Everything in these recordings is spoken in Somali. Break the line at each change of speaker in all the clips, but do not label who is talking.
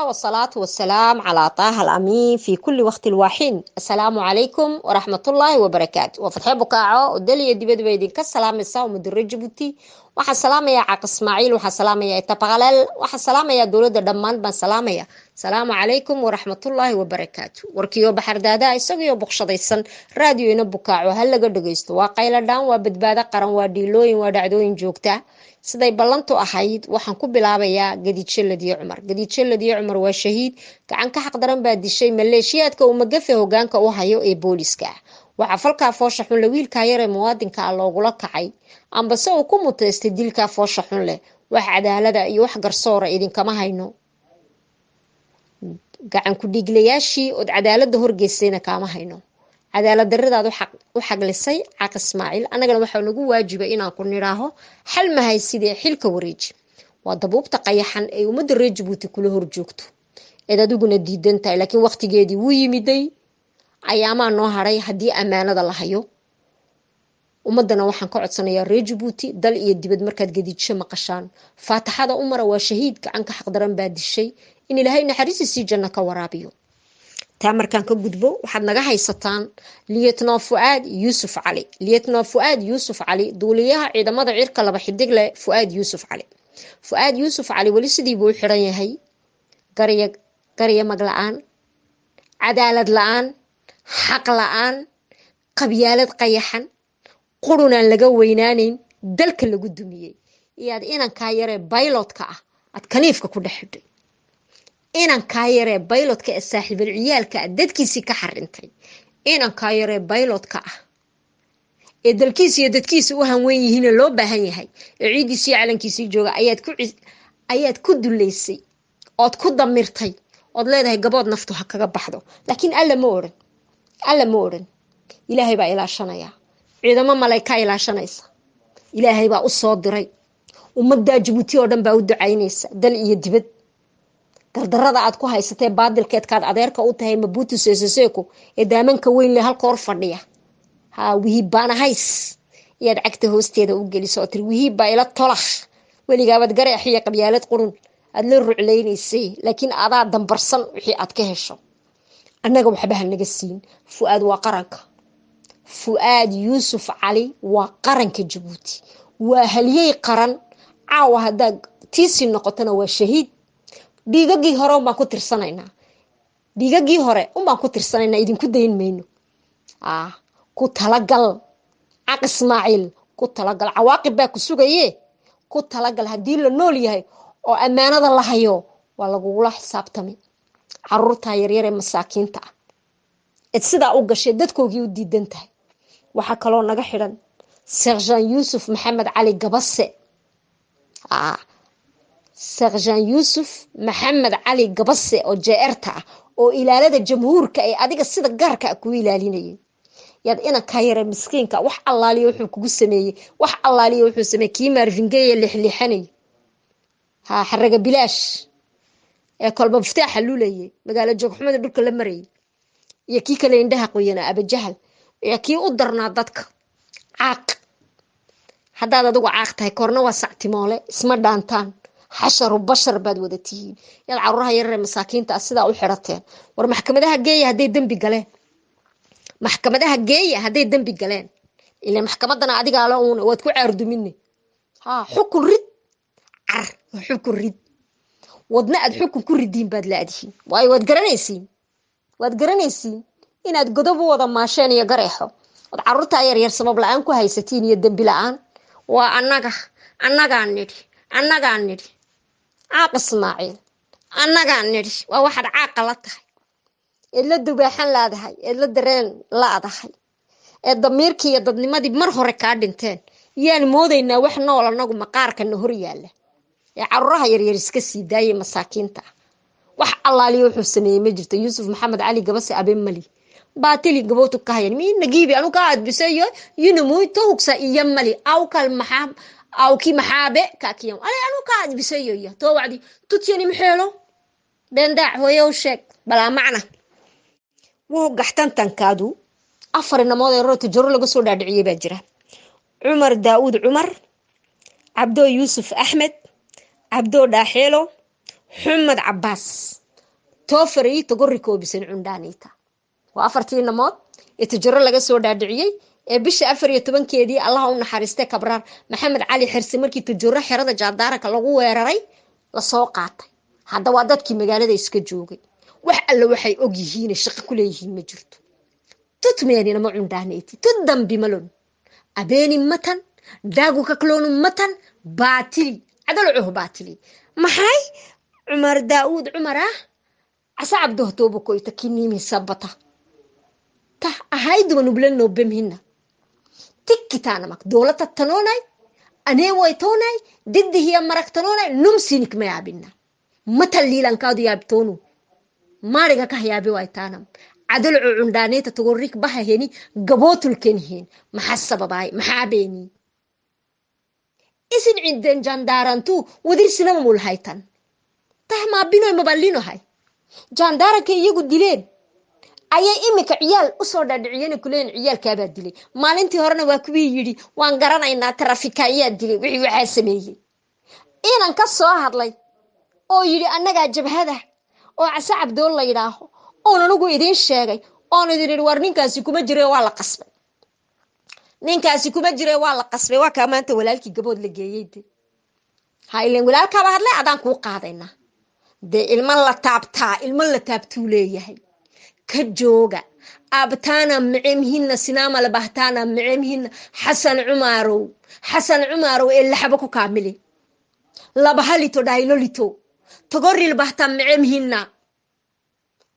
والصلاة والسلام على طه الأمين في كل وقت الواحين. السلام عليكم ورحمة الله وبركاته. وفتحي بكاعو ودلي دبد بيدين كالسلام الساو مدر جبوتي وحا سلام يا عاق اسماعيل وحا سلام يا تبغلل وحا سلام يا دولة دمان بان سلام يا السلام عليكم ورحمة الله وبركاته. وركيو بحر دادا isagoo boqshadaysan radio ina bukaaco hal laga dhageysto waa qayla dhaan waa badbaado qaran waa dhiilooyin waa dhacdooyin joogta siday ballantu ahayd waxaan ku bilaabayaa gadiidshalladiyo cumar waa shahiid gacan ka xaq daran baa dishay maleeshiyaadka uu magafe hogaanka u hayo ee booliska waxa falka foosha xun la wiilka yar ee muwaadinka loogula kacay ambase uu ku muteystay dilka foosha xun leh wax cadaalada iyo wax garsoora idinkama hayno gacan ku dhiglayaashii oo cadaalada horgeysayna kaama hayno cadaalad darradaadu u xaglisay caaq ismaaciil anagana waxa nagu waajibay inaan ku niraaho xal ma haysidee xilka wareeji waa dabuubta qayaxan ee ummadda reer Jabuuti kula hor joogto ee adiguna diidan tahay laakiin waqtigeedii wuu yimiday ayaamaa noo haray haddii ammaanada la hayo ummadana waxaan ka codsanayaa reer Jabuuti dal iyo dibad markaad gadiidsho maqashaan faataxada umara waa shahiid gacan ka xaq daran baa dishay in ilaahay naxariisiisa janno ka waraabiyo تامركان كجدبو واحد نجاح ستان ليتنا فؤاد يوسف علي دوليها إذا ما ضعير كلا بحدق له فؤاد يوسف علي وليس دي بو حرية هي قرية مقلعان عدالة لان حق لان قبيالة قيحا قرونا لقوينانين دلك اللي قدومية ياد إنا كايرة بايلوت كا أتكنيفك كل حدي inaan ka yaree baylotka ee saaxiibul ciyaalka dadkiisii ka xarintay inaan ka yaree baylotka ah ee dalkiisa iyo dadkiisa u hanweyn yihiin loo baahan yahay ciidiisii calankiisii jooga ayaad ku duleysay ood ku damirtay ood leedahay gabood naftu ha kaga baxdo laakiin alla ma oran ilaahay baa ilaashanaya ciidamo malayka ilaashanaysa ilaahay baa u soo diray ummadda Jabuuti oo dhan baa u ducaynaysa dal iyo dibad dardarada aad ku haysatay baadilkeedkaad adeerka u tahay Mabutu Sese Seko ee daamanka weyn leh halka hor fadhiya wihibana hays yaad cagta hoosteeda u geliso oo tir wihiba ila tolax weligaabad gareexiya qabyaalad qurun aad la rucleynaysay laakiin adaa dambarsan wixii aad ka hesho annaga waxba naga siin Fuad Yusuf Ali waa qaranka Jabuuti waa haliyay qaran caawa hadaa tiisi noqotana waa shahiid dhiigagii hore uma ku tirsanaynaa idinku dayn mayno ku talagal caaq ismaaciil ku talagal cawaaqib baa ku sugaye ku talagal haddii la nool yahay oo ammaanada la hayo waa lagugula xisaabtami caruurta yaryar ee masaakiinta sidaa u gashay dadkoogii u diidan tahay waxaa kaloo naga xidhan Sergeant Yusuf Maxamed Cali Gabase Sergeant Yusuf Maxamed Cali Gabase oo jeerta oo ilaalada jamhuurka ay adiga sida gaarka ku ilaalinayeen yaad ina ka yara miskiinka wax allaaliyo wuxuu kugu sameeyay kii Marvingay lixlixanay xaraga bilaash ee kolba ftaaxa luulayay magaalo joogxumada dhulka la maray iyo kii kale indhaha qoyana abajahal iyo kii u darnaa dadka caaq hadaad adigu caaq tahay korna waa sactimoole isma dhaantaan حشر وبشر بعد ودتين يلا عروها يرى مساكين تأسدا أو حرتين ور محكمتها جاية هدي الدم بجلان إلا محكمتنا عادي قالون وتكون عرض مني حكم رد ودنا حكم كل الدين بعد لا أدشين واي وتقرنيسين إن أتقدبوا وضع ماشان يجرحه وعروتها يرى سبب لأنكو هاي ستين يدم بلان وأنك عنيري caaq ismaaciil annaga niri waa waxad caaq la tahay ila dubaaxan laadahay ila dareen laadahay damiirkii iyo dadnimadii mar hore ka dhinteen yaan moodaynaa wax nool anagu maqaarkana hor yaala caruuraha yaryar iska sii daayay masaakiinta wax allaaliyo wuxuu sameeyay ma jirto Yusuf Maxamed Cali Gabase abeen mali baatili gabowtu ka hayan min nagiibi anu ka adbisayo yinumuy toogsa iyo mali aw kal maxam أو كي محابة كاكيوم أنا قاعد بسيوية تو وعدي تتيني محيلو بين داع هو يوشك بلا معنى وهو قحتان تنكادو أفر النموذي الروتي جرو لغو سودا دعيه باجرة عمر داود عمر عبدو يوسف أحمد عبدو داحيلو محمد عباس توفري تقركو بسن عندانيتا وأفرتي نمط يتجرى لغا سو دادعيي بش أفر يتبن كيدي الله ونحارسته كبرار محمد علي حرسي مركي تجرى حرادة جاندارك لغو ويراري لسو قاطي هذا واددكي مغالada iska joogay wax alla waxay og yihiin shaqo ku leeyihiin ma jirto tutmeena ma cundaanayti tudambi malon abeeni matan daagu ka kloonu matan baatili adalco baatili maxay umar daawud umara asa abdo tobo koyta kinimi sabata ta ahaydu nublen bemhina tikkitana mak dawlata tanonay anee way toonay diddi hiya maraktanonay numsinik ma yaabina matalilan kaadu yaabtoonu maariga ka hayaabi way taanam adalcu cundaanayta tugorik bahaheni gabotul kenhin maxaa sababay maxaa beeni isin ciidan jandarantu wadirsina mulhaytan tahma binoy mabalino hay jandaranka iyagu dileen ayay imika ciyaal u soo dhadhiciyeen kuleen ciyaalka baa dilay maalintii horena waa kuwii yiri waan garanaynaa trafika ayaa dilay wixii waxa sameeyay inaan ka soo hadlay oo yiri annaga jabhada oo Casa Abdool la yiraaho oo anagu idin sheegay oo idin war ninkaasi kuma jiro waa la qasbay ninkaasi kuma jiro waa la qasbay waa ka maanta walaalkii gabood la geeyay hayleen walaalka ba hadlay adaan ku qaadayna de ilma la taabtuu leeyahay ka jooga abtaana micimhina sinama la bahtaana micimhina Xasan Umarow ee laxba ku kaamilay laba halito dhaylolito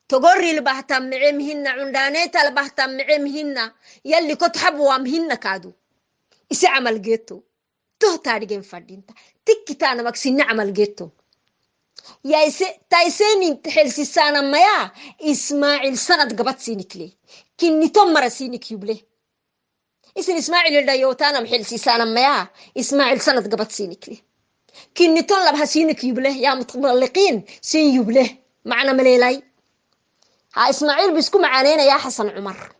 تقري البحث معمهن عندانيتا البحث معمهن يلي كتحبوا مهن كادو إسي عمل جيتو تاريجين فردينتا تكتانا مكسين عمل جيتو يا إسي تايسيني تحلسي سانا ميا إسماعيل سند قبط سينك لي كني تمر سينك يبلي إسماعيل الدايوتانا محلسي سانا ميا إسماعيل سند قبط سينك لي كني طلب هسينك يبله يا متطلقين سين يبله معنا مليلاي ها إسماعيل بيسكو معانينا يا حسن عمر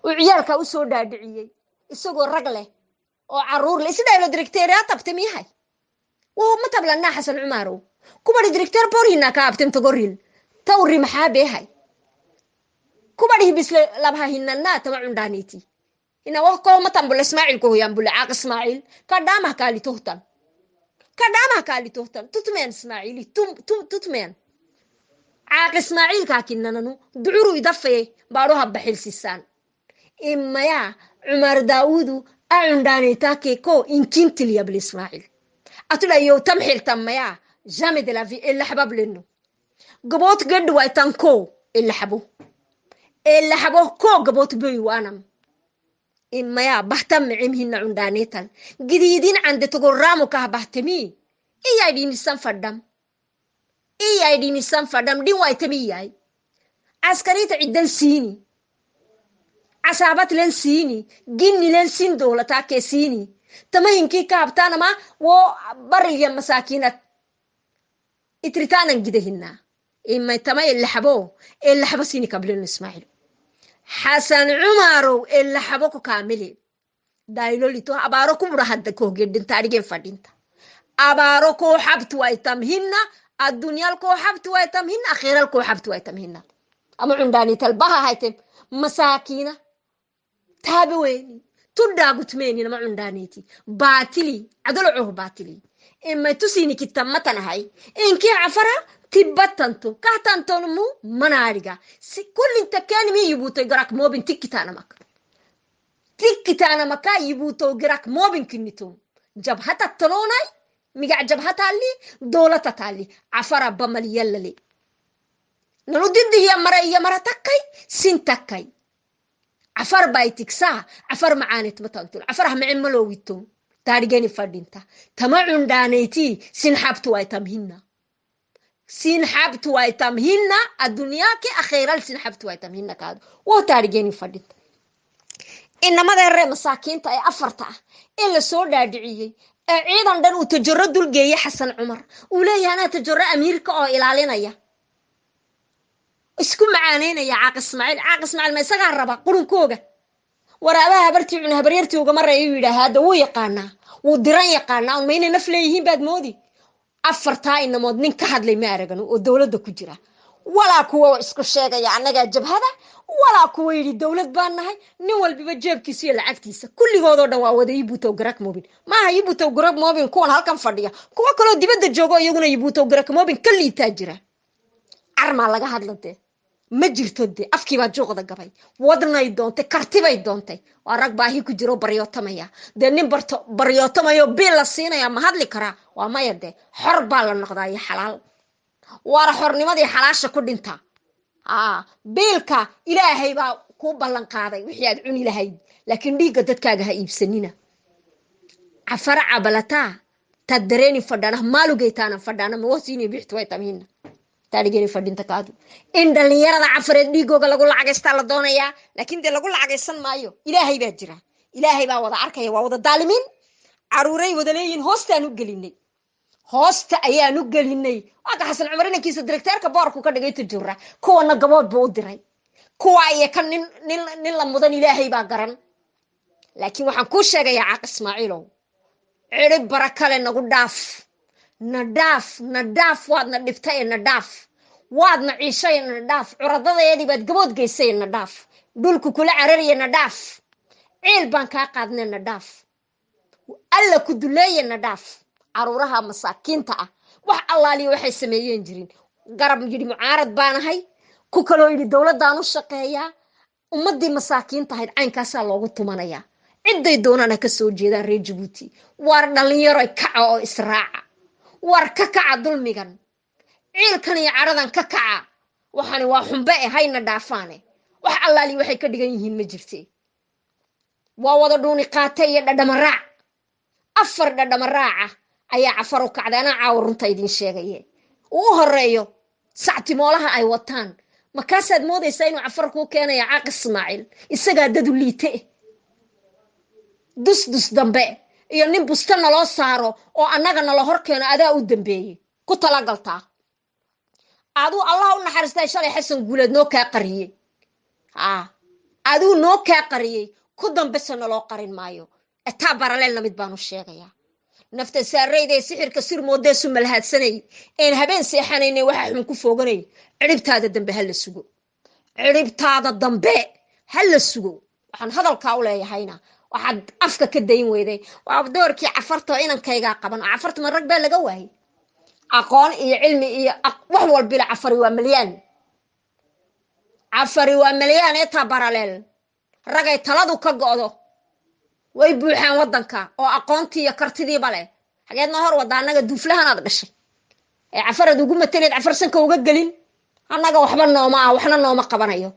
وعيالك وسو دادعيي isagoo rag leh oo caruur leh sida ilo directeur tabtami yahay oo ma tablana Xasan Umarow kuma directeur borina ka abtim tagoril tawri maxaabe yahay kuma bisle labha hinna tama cundaaniti ina wax ko ma tambul Ismaaciil ko yambul aaq Ismaaciil ka dhama kaali tohtan tutmeen Ismaaciili tutmeen aaq Ismaaciil ka kinananu duuru idafay baaro habxil sisan imaya Umar Daawudu عندانيتا كيكو إن كنت لي قبل إسماعيل أتلا يو تمحيل تميا جامد لا في إلا حباب لنو قبوت قد وايتان كو إلا حبو كو قبوت بي وانم إما يا بحتم عمهن عندانيتا قديدين عند تقول رامو كه بحتمي إيا يدين السن فردم دين وايتمي ياي عسكريت عدن سيني عصابات لين سيني جيني لين سين دولة تاكي سيني تمهين كي كابتانا ما وبري مساكينة اتريتانا جدهنا إما تمهي اللي حبو سيني قبل إسماعيل حسن عمارو اللي حبوكو كاملي دايلو لتو أباروكو مرهدكو جدن تاريجين فردينتا أباروكو حبتو ايتمهن الدنيا الكو حبتو ايتمهن أخيرا الكو حبتو ايتمهن أما عنداني تلبها هايتم مساكينة تابويني تداغت ميني ما عندانيتي باتلي عدلعوه باتلي إما تسيني كتمتنا هاي إنكي عفرا تبتنتو كهتنتو نمو منارقا كل انت كان مي يبوتو يقراك موبين تكتانا مكا يبوتو يقراك موبين كنتو جبهتا التلوناي ميقع جبهتا اللي دولتا اللي عفرا بمالي يلالي نلو ضد هي مرة تكاي سين تكاي عفر بايتك ساعة عفر معانت متنطل عفرها معين ملويتو تاريجاني فردينتا تمعون دانيتي سين حابتو ايتمهن الدنيا كي أخيرا سين حابتو ايتمهن كادو وتاريجاني فردينتا إنما ذا الرئي مساكين تاي أفرتا إلا سور دادعيي عيدا دانو تجردو الجاية حسن عمر ولاي أنا تجرد أميركا أو إلالينا isku macaaneenaya caaq Ismaaciil ma isaga raba qurunkooga waraabaha habaryartii uga maray uu yiraahdo wuu yaqaana wuu diran yaqaana oo meena nafleeyihiin baad moodi afartaa inamood nin ka hadlay ma aragano oo dawladda ku jira walaa kuwa isku sheegaya annaga jabhada walaa kuwa yiri dawlad baan nahay nin walbiba jeebkiisa iyo lacagtiisa kulligoodoo dhan waa wada Ibuto Garak Mobin maaha Ibuto Garak Mobin kuwan halkan fadhiya kuwa kale dibadda joogo iyaguna Ibuto Garak Mobin ka liitaa jira arma laga hadlade ma jirto de afkii baa jooqda gabay wadnay doontay kartibay doontay waa rag baahi ku jiro baryootamaya de nin baryootamayo bil la siinaya ma hadli kara waa maya de xor baa la noqday xalaal waara xornimadii xalaasha ku dhinta biilka ilaahay baa ku ballan qaaday wixii aad cuni lahayd laakiin dhiiga dadkaaga ha iibsanina afara abalata tadreeni fadana maalugeytaana fadana ma wasiini bixtu way tamina taarigeeni fadinta kaadu in dhalinyarada cafareed dhiigooga lagu lacagaysta la doonaya laakiin de lagu lacagaysan maayo ilaahay baa jira ilaahay baa wada arkaya waa wada daalimiin caruuray wada leeyin hoostaan u gelinay hoosta ayaan u gelinay waxa xasan cumar inankiisa directorka boorku ka dhigay tujura kuwana gabood buu diray kuwa ay kan nin la mudan ilaahay baa garan laakiin waxaan ku sheegayaa Caaq Ismaaciilow cirib barakale nagu dhaaf nadaaf waadna dhiftay nadaaf waadna ciishay nadaaf curadadeedii baad gabood geysay nadaaf dhulku kula carariye nadaaf ciil baan ka qaadnay nadaaf alla ku duleeyay nadaaf caruuraha masaakiinta ah wax allaali waxay sameeyeen jirin garab yiri mucaarad baanahay ku kale yiri dawladdan u shaqeeya ummadii masaakiinta ahayd caynkaas loogu tumanaya ciday doonana ka soo jeedaan reer Djibouti war dhalinyaro kaca oo israaca war ka kaca dulmigan ciilkan iyo caradan ka kaca waxani waa xumbe hayna dhaafaane wax allaali waxay ka dhigan yihiin ma jirtee waa wada dhuuni qaatay iyo dhadhamaraac afar dhadhamaraaca ayaa cafar u kacdana caawrunta idin sheegaye uu horeeyo sactimoolaha ay wataan makaasaad moodaysaa inuu cafar ku keenaya Caaq Ismaaciil isaga dad u liite dus dambe iyo nin bustana loo saaro oo annaga nala hor keeno adaa u dambeeyay ku tala galtaa adu Allah u naxariistay shalay xasan guuleed noo ka qariyay adu noo ka qariyay ku dambesana loo qarin maayo eta baralelna mid baan u sheegayaa nafta saarayday sixirka sir moodeesu malhaadsanay in habeen seexanaynay waxa xun ku fooganay ciribtaada dambe hal sugo ciribtaada dambe hal sugo waxaan hadalka u leeyahayna waxaad afka ka dayn weyday waa doorkii cafarto inankayga qaban cafarto ma rag baa laga waayay aqoon iyo cilmi iyo wax walba cafari waa malyan eta baralel ragay taladu ka go'do way buuxaan wadanka oo aqoontii iyo kartidii bale hageedna hor wadaanaga duuflahan dhashay ee cafarad ugu mataleed cafarsanka uga galin annaga waxba nooma waxna nooma qabanayo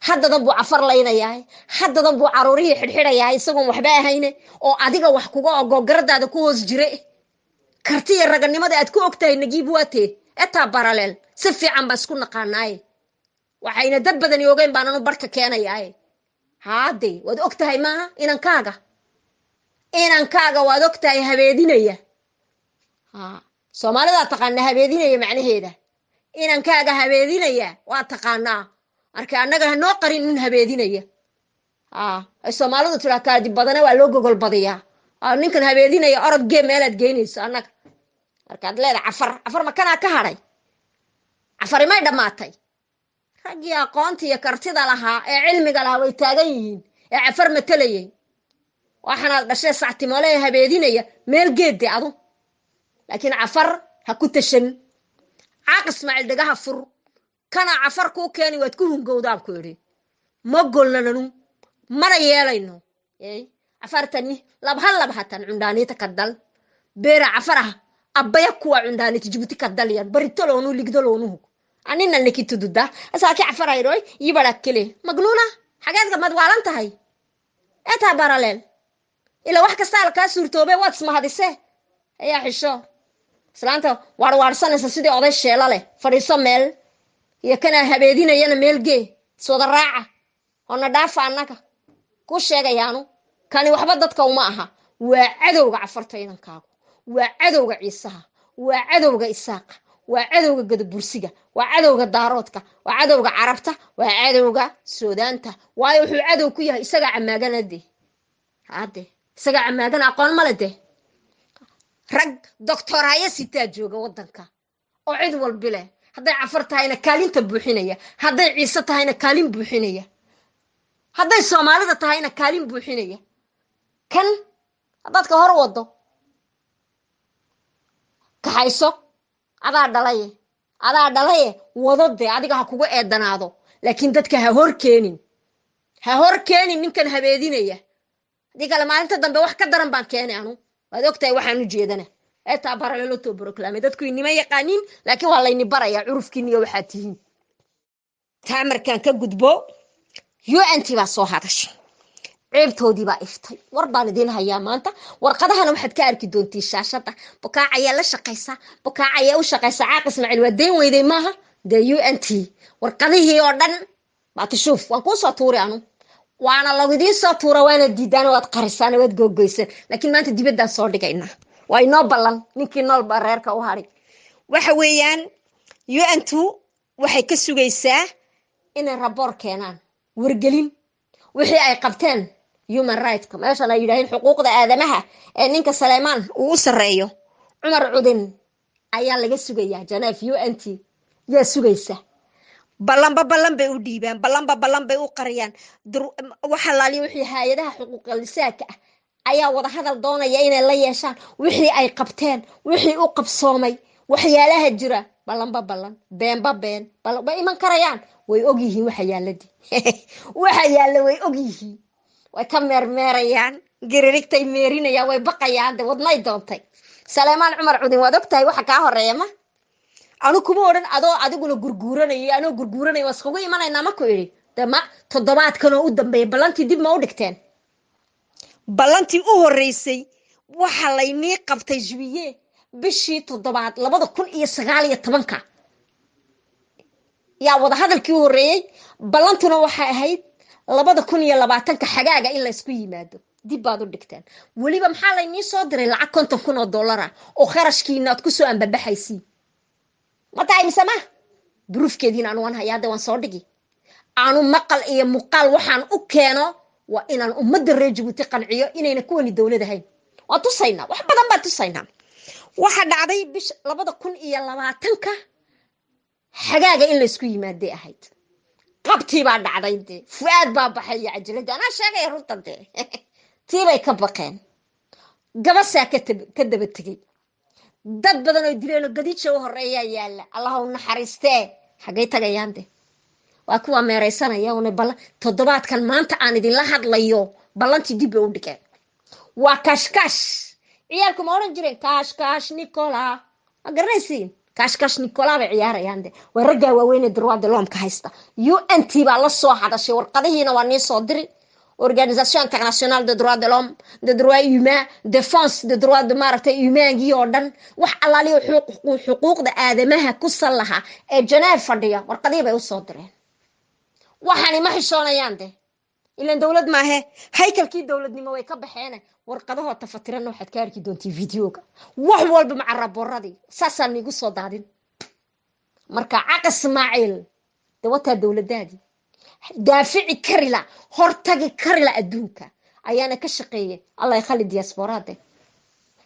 haddadan buu cafar leynayaa haddadan buu caruurihii xidhxidhayaa isagoo waxba ahayne oo adiga wax kuga ogoggaradaada ku hoos jire kartiya raganimada aad ku ogtahay nagiib waatee eta baralel si fiican baa isku naqaanaaye waxayna dad badan ogeyn baananu barka keenayaa haade waad ogtahay maaha inankaaga waad ogtahay habeedinaya Soomaalida taqaan habeedinaya macnaheeda inankaaga habeedinaya waa taqaanaa marka annaga noo qarin in habeedinaya ay Soomaalidu tira ka dib badan waa loo gogol badiyaa ninkan habeedinaya orod game meelaad geynayso annaga marka aad leedahay cafar ma kana ka haray cafari ma dhamaatay ragii aqoonta iyo kartida lahaa ee cilmiga lahaa way taagan yihiin ee cafar matalayay waxana dhashay sactimoole habeedinaya meel geedde adu laakiin cafar ha ku tashan Caaq Ismaaciil dhagaha fur kana cafar ku keeni waad ku hungowdaan ku yiri ma golnanu mara yeelayno cafartani labhatan cundaanita kadal beera cafaraha abaya kuwa cundaanita Djibouti kadal yar baritoloonu ligdoloonu anina nikitu duda asaaki cafarayroy yibara kale magnuna xagaadka mad waalan tahay eta baralel ila wax kasta ka suurtoobe waad smahadise ayaa xisho islaanta waarsanaysa sidii oday sheela leh fadhiiso meel iyo kana habeedinayana meel gee soo raaca ona dhaafa annaga ku sheegayaanu kani waxba dadka uma aha waa cadowga cafarta inankaagu waa cadowga ciisaha waa cadowga isaaq waa cadowga gadabursiga waa cadowga daaroodka waa cadowga carabta waa cadowga suudaanta waayo wuxuu cadow ku yahay isaga camaaganade isaga camaagan aqoon malade rag doctor haya sitaa jooga wadanka oo cid walba leh hadday cafar tahayna kaalinta buuxinaya hadday ciise tahayna kaalin buuxinaya hadday soomaalida tahayna kaalin buuxinaya kan dadka hor wado kaxayso adaa dhalaye wadode adiga ha kugu eedanaado laakiin dadka ha hor keenin ninkan habeedinaya hadii kale maalinta dambe wax ka daran baan keenay anu waad ogtahay waxaan u jeedana eetaa baralelo to proclaim dadku inima yaqaanin laakiin waa layni baraya curufkiiniyo waxaa tihiin taamarkan ka gudbo UNT baa soo hadashay ceebtoodii baa iftay war baan idin hayaa maanta warqadahana waxaad ka arki doontii shaashada bukaac ayaa la shaqaysa bukaac ayaa u shaqaysa caaq Ismaaciil waa deyn weyday maaha de UNT warqadihii oo dhan baad tishuuf waan ku soo tuuray anu waana lagu idin soo tuura waana diidaan waad qarisaan waad googooysan laakiin maanta dibadda soo dhigayna waa inoo ballan ninkii nool baa reerka u haray waxa weeyaan UNT waxay ka sugaysaa inay raboor keenaan wargelin wixii ay qabteen human rights meesha la yiraahdo xuquuqda aadamaha ee ninka Saleymaan uu u sareeyo Umar Cudin ayaa laga sugayaa Geneva UNT yaa sugaysa ballan bay u dhiibaan ballan bay u qariyaan waxa laali wixii hay'adaha xuquuqul insaanka ayaa wada hadal doonaya inay la yeeshaan wixii ay qabteen wixii u qabsoomay waxyaalaha jira ballan been ba iman karayaan way og yihiin waxa yaaladii waxa yaala way og yihiin way ka meermeerayaan giririgtay meerinaya way baqayaan wadnay doontay Saleymaan Umar Cudin waad ogtahay waxa ka horeeya ma anu kuma oran adiguna gurguuranay wasqugu imanayna ma ku iri dama toddobaadkan oo u dambeeyay ballantii dib ma u dhigteen ballantii u horeysay waxa laynii qabtay juwiye bishii toddobaad 2019 yaa wada hadalkii u horeeyay ballantuna waxay ahayd 2020 xagaaga in la isku yimaado dib baad u dhigteen waliba maxaa laynii soo diray lacag $50,000 oo kharashkiina aad ku soo anbabaxaysi ma tahay misama duruufkeediina aan waan hayaa waan soo dhigi aanu maqal iyo muqaal waxaan u keeno waa inaan ummadda reer Djibouti qanciyo inayna kuwani dawladahayn waa tusayna wax badan baa tusayna waxa dhacday bish 2020 xagaaga in la isku yimaado ahayd qabtii baa dhacday fuad baa baxay cajalada ana sheegay runta tiibay ka baqeen gabasaa ka daba tagay dad badan oo dileelo gadiijo u horeeya yaala allah u naxariistee xagay tagayaan waa kuwa meereysanaya oo bal toddobaadkan maanta aan idin la hadlayo ballantii dib u dhigay waa kashkash ciyaalku ma oran jireen kashkash Nicola ma garanaysiin kashkash Nicola bay ciyaarayaan way ragaa waaweyn droit de l'homme ka haysta UNT baa la soo hadashay warqadihiina waa nii soo diray Organisation internationale de droits de l'homme de droits humains défense de droits de maaragtay humaangi oo dhan wax allaaliyo xuquuqda aadamaha ku salaha ee Geneva fadhiya warqadii bay u soo direen waxaan ma xishoonayaan ilaan dawlad ma aha haykalkii dawladnimo way ka baxeen warqadaha tafatiran waxaad ka arki doontii videoga wax walba ma rabooradi saasan nigu soo daadin marka caaq Ismaaciil dawata dawladaadi daafici karila hortagi karila adduunka ayaana ka shaqeeyay Allah khali diasporada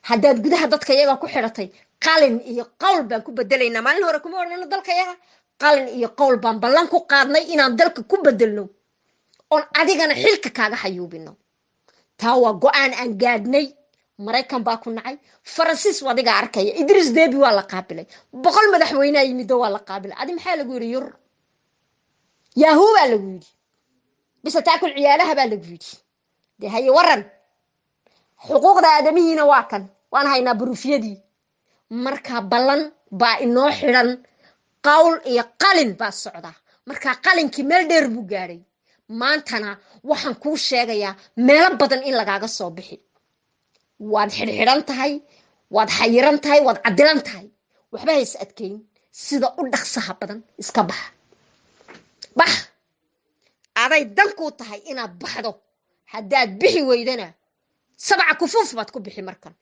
hadaad gudaha dadka iyaga ku xiratay qalin iyo qowl baan ku bedelayna maalin hore kuma ornana dalka iyaga qalin iyo qowl baan ballan ku qaadnay inaan dalka ku bedelno on adigana xilka kaaga xayuubino taa waa go'aan aan gaadnay Mareykan baa ku nacay Faransiis wadiga arkaya Idris Deby waa la qaabilay 100 madaxweyne yimid waa la qaabilay adi maxaa lagu yiri yur ياهو بالغودي بس تاكل عيالها بالغودي دي هي ورن حقوق آدمينا واكن وانا هينا بروفيدي marka balan baa inoo xiran qawl iyo qalin baa socda marka qalinkii meel dheer buu gaaray maantana waxaan ku sheegayaa meel badan in lagaaga soo bixi waad xidhan tahay waad xayiran tahay waad cadilan tahay waxba hays adkeyn sida u dhaqsaha badan iska bax aday dan ku tahay inaad baxdo hadaad bixi weydana 7 kufuuf baad ku bixi markan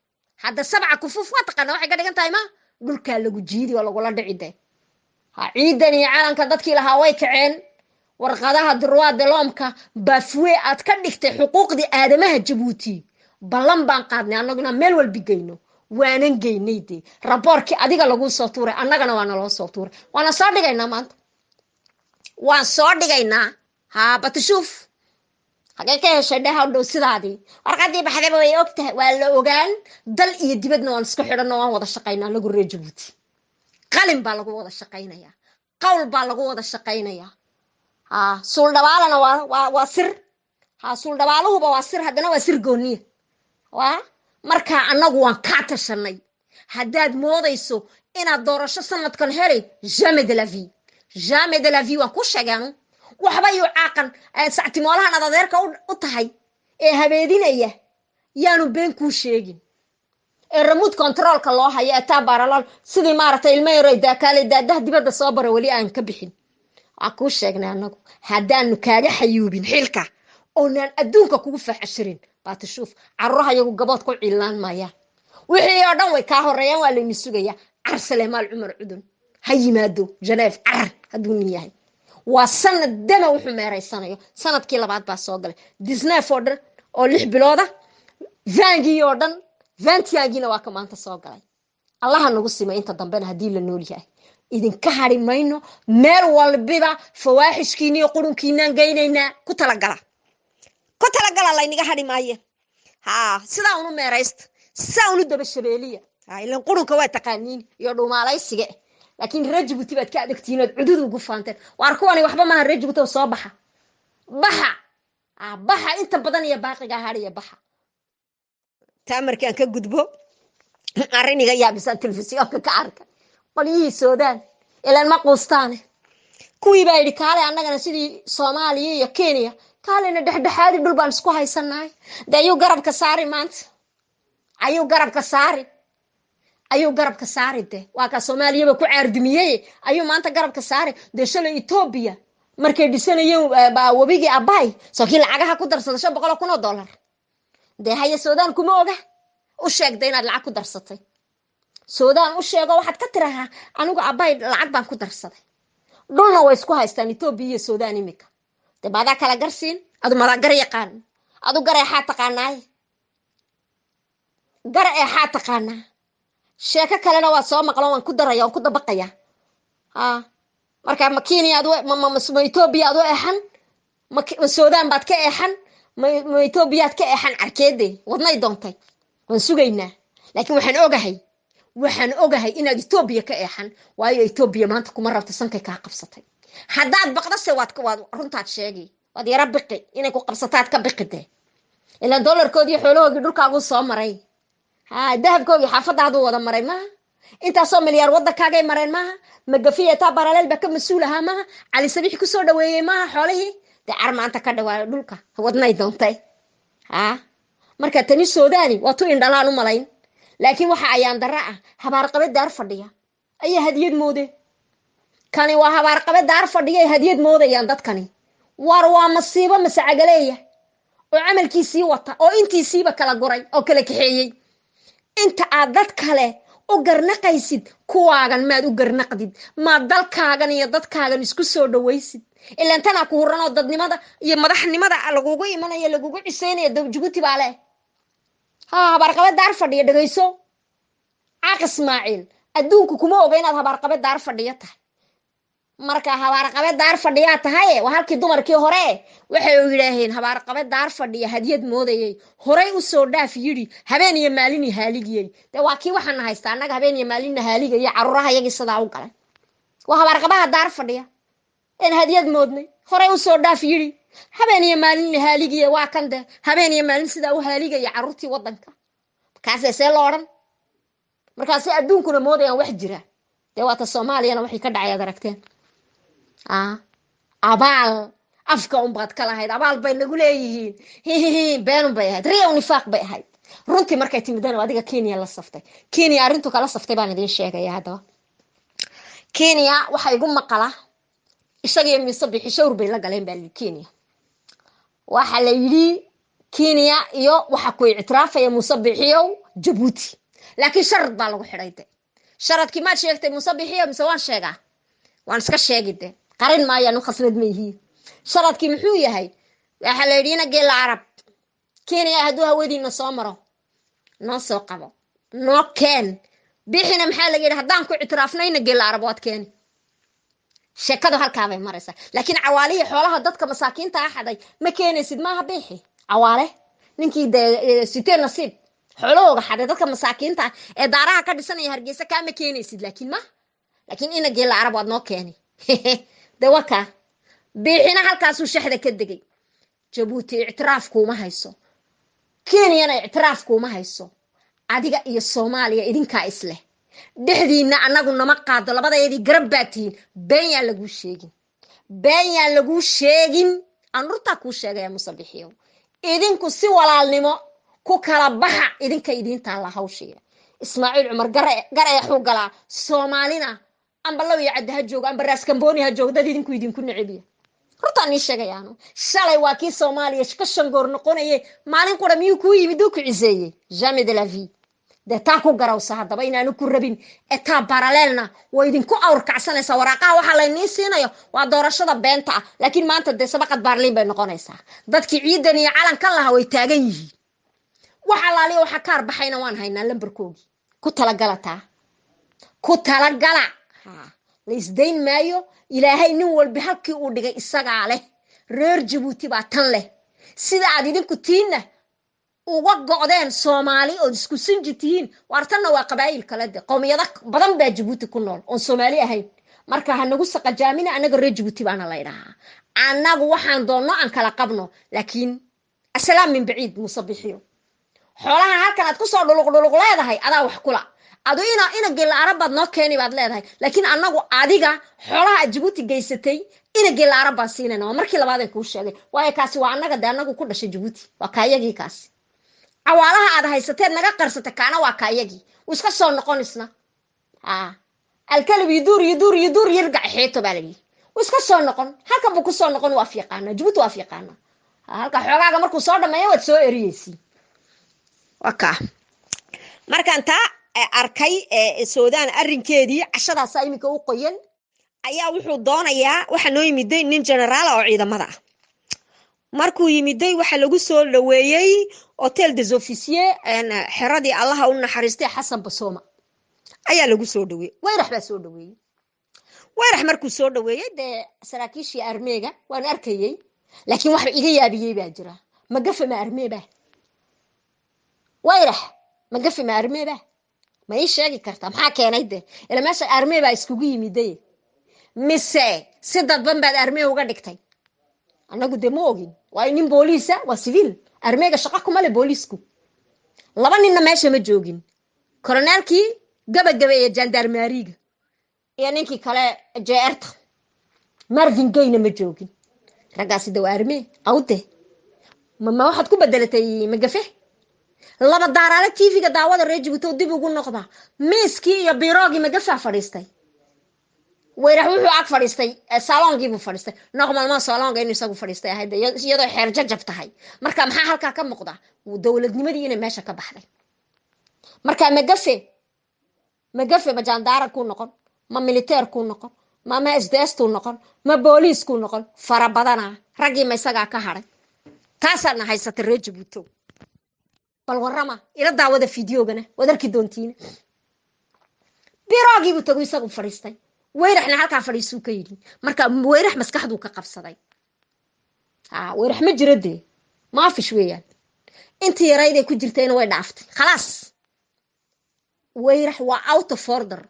hada 7 kufuuf waa taqana waxay ka dhigan tahay ma dhulka lagu jiidi oo lagu la dhicide ha ciidan iyo calanka dadkii lahaa way kaceen warqadaha droit de l'homme bafwe aad ka dhigtay xuquuqdii aadamaha Djibouti ballan baan qaadnay annaguna meel walba geyno waanan geynay dee raboorkii adiga lagu soo tuuray annagana waa naloo soo tuuray waana soo dhigaynaa maanta waan soo dhigaynaa haa batashuuf hagee ka heshay dheh hawdhow sidaadii warqadii baxdaba way og tahay waa la ogaan dal iyo dibadna waan isku xidhanno waan wada shaqaynaa anagu reer jabuuti qalin baa lagu wada shaqaynayaa qawl baa lagu wada shaqaynayaa haa suuldhabaalana waa sir haa suuldhabaaluhuba waa sir haddana waa sir gooniya waa markaa annagu waan kaa tashanay haddaad moodayso inaad doorasho sanadkan helay jamais de la vie waan ku sheegaanu waxba yuu caaqan sactimoolahan ad adeerka u tahay ee habeedinaya yaanu been kuu sheegin ee remote controlka loo hayo ee taabaralol sidii maaragtay ilmo yaroy daakaale daadaha dibadda soo bara weli aan ka bixin waan kuu sheegnay annagu haddaanu kaaga xayuubin xilka oonaan adduunka kugu faaxashirin baatashuuf carruuraha iyagu gabood ku ciilaan maayaan wixii oo dhan way kaa horeeyaan waa layni sugayaa car Salemaal Cumar Cudun ha yimaado Genève car hadduu nin yahay waa sanad dama wuxuu meereysanayo sanadkii labaad baa soo galay disney order oo 6 bilooda vangi oo dhan vantiagina waa ka maanta soo galay allaha nagu simay inta dambena hadii la nool yahay idinka hari mayno meel walbiba fawaaxishkiina iyo qurunkiinaan geynaynaa ku talagala la inaga hari maaye haa sidaa unu meereysta sidaa unu daba shabeeliya ilan qurunka waa taqaaniin iyo dhumaalaysiga laakiin reer Jabuuti baad ka adagtiin oo cudud ugu faanteen waar kuwani waxba ma reer Jabuuti soo baxa inta badan iyo baaqiga hariya baxa taamarkan ka gudbo ariniga yaabisa telefisyoonka ka arka qoliyii Suudaan ilaan ma quustaane kuwii baa yidhi kaale annagana sidii Soomaaliya iyo Kenya kaalena dhexdhexaadi dhul baan isku haysanaay ayuu garabka saari maanta ayuu garabka saari de waa ka Soomaaliya ku caardumiyay ayuu maanta garabka saari de shalay Ethiopia markay dhisanayeen baa wabigi abay soo kii lacagaha ku darsado $100,000 de haya Suudaan kuma oga u sheegday inaad lacag ku darsatay Suudaan u sheego waxaad ka tirahaa anigu abay lacag baan ku darsaday dhulna way isku haystaan Ethiopia iyo Suudaan imika de baada kala garsiin adu mara gar yaqaan adu gar ay taqaanaa sheeka kalena waa soo maqlan waan ku daraya waan ku dabaqaya marka ma Kenya adu ma Ethiopia adu eexan ma Suudaan baad ka eexan ma Ethiopia aad ka eexan arkeede wadnay doontay waan sugaynaa laakiin waxaan ogahay inaad Ethiopia ka eexan waayo Ethiopia maanta kuma rabto sankay ka qabsatay haddaad baqdase waad runtaad sheegi waad yara biqi inay ku qabsataad ka biqide ilaa dollarkoodii xoolahoodii dhulkaagu soo maray dahabkoodii xaafadaadu wada maray ma intaasoo milyaar waddankaaga mareen ma magafiya taa baraleel ba ka masuulaha ma cali sabiix ku soo dhaweeyay ma xoolihii de armaanta ka dhawaa dhulka wadnay doontay marka tani Suudaani waa tu indhalaan u malayn laakiin waxa ayaan dara habaar qabad daar fadhiya ayaa hadiyad moode kani waa habaar qabad daar fadhiya hadiyad moodayaan dadkani waa masiibo masacagaleeya oo amalkiisii wata oo intiisiiba kala guray oo kala kaxeeyay inta aad dad kale u garnaqaysid kuwaagan maad u garnaqdid ma dalkaagan iyo dadkaagan isku soo dhawaysid ilaa tan ku horano dadnimada iyo madaxnimada lagugu imanaya lagugu ciseenaya Jabuuti baa leh habaar qabad daar fadhiya dhageyso Ismaaciil adduunku kuma oga inaad habaar qabad daar fadhiya tahay marka habaar qabad daar fadhiya tahay waa halkii dumarkii hore waxay u yiraahdeen habaar qabad daar fadhiya hadiyad moodayay horey u soo dhaaf yiri habeen iyo maalin haaligiyay de waa kii waxaan haystaa anaga habeen iyo maalin haaligaya carruuraha iyaga sidaa u galay waa habaar qabad daar fadhiya in hadiyad moodnay horey u soo dhaaf yiri habeen iyo maalin haaligiyay waa kan de habeen iyo maalin sidaa u haaligaya carruurtii wadanka kaasee looran markaas adduunkuna moodayaan wax jira de waa ta Soomaaliyana waxay ka dhacay aragteen abaal afka baad kala hayd abaal bay nagu leeyihiin been bay ahayd riyo nifaaq bay ahayd runtii markay timidana adiga Kenya la saftay Kenya arintu kala saftay baan idin sheegaya hadaba Kenya waxa igu maqala isaga mise bixishowr bay la galeen baa Kenya waxa la yiri Kenya iyo waxa ku ictiraafaya musabixiyow Jabuuti laakiin shart baa lagu xidhay sharadkii ma sheegtay musabixiyow mise waan sheegaa waan iska sheegide qarin maayaan khasnad ma yihiin sharadkii muxuu yahay waxa la yiri geel Arab Kenya haduu hawadiina soo maro noo soo qabo noo keen bixina maxaa laga yidhi haddaan ku ictiraafnayna geela arab waad keeni sheekadu halkaa bay maraysaa laakiin cawaalihi xoolaha dadka masaakiinta axaday ma keenaysid maaha bixi cawaale ninkii dee sitee nasiib xoolahooga xaday dadka masaakiinta ee daaraha ka dhisanaya hargeysa kaama keenaysid laakiin ina geela arab waad noo keeni de waka bixina halkaasuu shaxda ka degay jabuuti ictiraaf kuuma hayso kenyana ictiraaf kuuma hayso adiga iyo soomaaliya idinkaa isleh dhexdiina anagu nama qaado labadeedii garab baa tihiin been yaan laguu sheegin aan urtaa kuu sheegaya musabixiyo idinku si walaalnimo ku kala baxa idinka idiintaa la hawshiya ismaaciil cumar gar eexuu galaa soomaalina amba law iyo cadda ha joogo amba raaskambooni ha joogo dad idinku necebiya hortaan nii sheegayaano shalay waa kii soomaaliya ka shangoor noqonaye maalin qura miyuu kuu yimid uu ku ciseeyey jamais de la vie dee taa ku garawsa haddaba inaanu ku rabin etaa baraleelna way idinku awrkacsanaysaa waraaqaha waxaa laynii siinayo waa doorashada beenta ah laakiin maanta dee sabaqad baarliin bay noqonaysaa dadkii ciidan iyo calankan lahaa way taagan yihiin wax alaaliya waxa ka arbaxayna waan haynaa lambarkoogii ku talagala la isdayn maayo ilaahay nin walbi halkii uu dhigay isagaa leh reer jabuuti baa tan leh sida aad idinku tiinna uga go'deen soomaali oo isku sinji tihiin waartanna waa qabaa'il kale de qowmiyada badan baa jabuuti ku nool oon soomaali ahayn marka ha nagu saqajaamina anaga reer jabuuti baana la idhahaa annagu waxaan doonno aan kala qabno laakiin asalaam min baciid musabixiyo xoolaha halkan aad kusoo dhuluq leedahay adaa wax kula adu ina geela arab baad noo keeni baad leedahay laakiin anagu adiga xoolaha aad jabuuti geysatay ina geela arab baan siinayna waa markii labaad ay kuu sheegay waayo kaasi waa annaga de anagu ku dhashay jabuuti waa kaayagii kaasi cawaalaha aad haysateed naga qarsatay kaana waa kaayagii uu iska soo noqon isna alkalib yuduur yirgac xeeto baa layidhi uu iska soo noqon halkan buu ku soo noqon waa fiiqaana jabuuti waa fiiqaana halka xoogaaga markuu soo dhameeyo waad soo eriyeysi waka markaan taa arkay Suudaan arrinkeedii cashadaas iminka u qoyan ayaa wuxuu doonayaa waxa noo yimiday nin generaal oo ciidamada ah markuu yimiday waxa lagu soo dhaweeyay hotel des officiers xeradii allaha u naxariistay xasan basooma ayaa lagu soo dhaweeyay wayrax baa soo dhaweeyay wayrax markuu soo dhaweeyay de saraakiishii armeega waan arkayay laakiin waxa iga yaabiyay baa jira magafa ma armeeba wayrax magafa ma armeeba ma ii sheegi kartaa maxaa keenay de ila meesha armeeba iskugu yimiday mise si dadban baad armeega uga dhigtay anagu de ma ogin waa nin booliisa waa civil armeega shaqo kuma le boolisku laba ninna meesha ma joogin colonelkii gabagabeeye gendarmeriga iyo ninkii kale jeerta Marvin Gaye ma joogin ragaasi de waa armee awde ma waxaad ku bedelatay magafe laba daaraale TV-ga daawada reejibuto dib ugu noqda miiskii iyo biroogii magafa fadhiistay wayrax wuxuu ag fadhiistay salongii buu fadhiistay normal ma salonga inuu isagu fadhiistay ahayd iyadoo xeer jajab tahay marka maxaa halka ka muuqda dawladnimadii inay meesha ka baxday marka magafe ma jandaara ku noqon ma militeer ku noqon ma SDS ku noqon ma booliis ku noqon farabadana ragii ma isaga ka haray taasana haysatay reejibuto bal warama ila daawada fiidiyogana wadarki doontiin biroogii buu tagu isagu fadhiistay wayraxna halka fadhiisuu ka yiri marka wayrax maskaxdu ka qabsaday wayrax ma jirade ma fish weeyaan intii yarayday ku jirtayna way dhaaftay khalaas wayrax waa out of order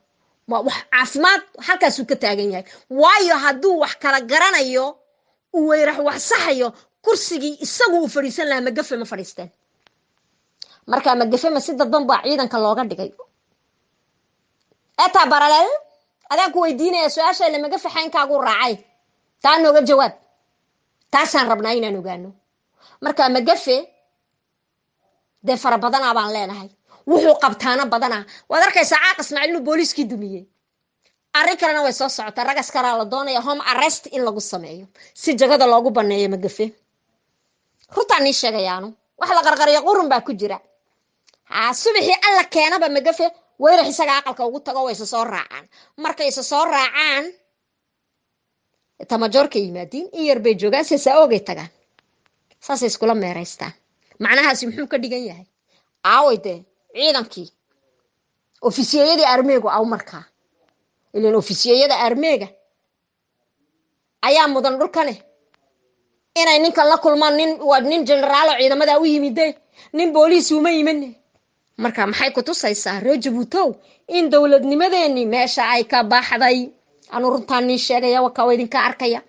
wax caafimaad halkaas uu ka taagan yahay waayo hadduu wax kala garanayo uu wayrax wax saxayo kursigii isagu uu fadhiisan lahaa magafe ma fadhiisteen marka magafe ma si dadban baa ciidanka looga dhigay eta parallel adaan ku weydiinaya su'aasha la magafe xaynkaagu raacay taa nooga jawaab taasaan rabnaa inaan ogaano marka magafe de fara badan baan leenahay wuxuu qabtaana badana waad arkaysaa caaq Ismaaciil booliiskii dumiyay arrin kalena way soo socotaa ragas kara la doonaya home arrest in lagu sameeyo si jagada loogu baneeyo magafe rutaan sheegayaano wax la qarqariyo qurun baa ku jira subaxii alla keenaba magafe wayrax isaga aqalka ugu tago way soo raacaan markay soo raacaan tamajorka yimaadin in yar bay joogaan si oogay tagaan saasay iskula meeraystaan macnahaasi muxuu ka dhigan yahay aawayde ciidankii ofisiyadii armeegu aw markaa ileen ofisiyada armeega ayaa mudan dhulkane inay ninka la kulmaan nin generaal oo ciidamada u yimid nin booliis uma yimin marka maxay ku tusaysaa reer Jabuuti in dawladnimadeeni meesha ay ka baxday anu runtaan nin sheegaya waa idinka arkaya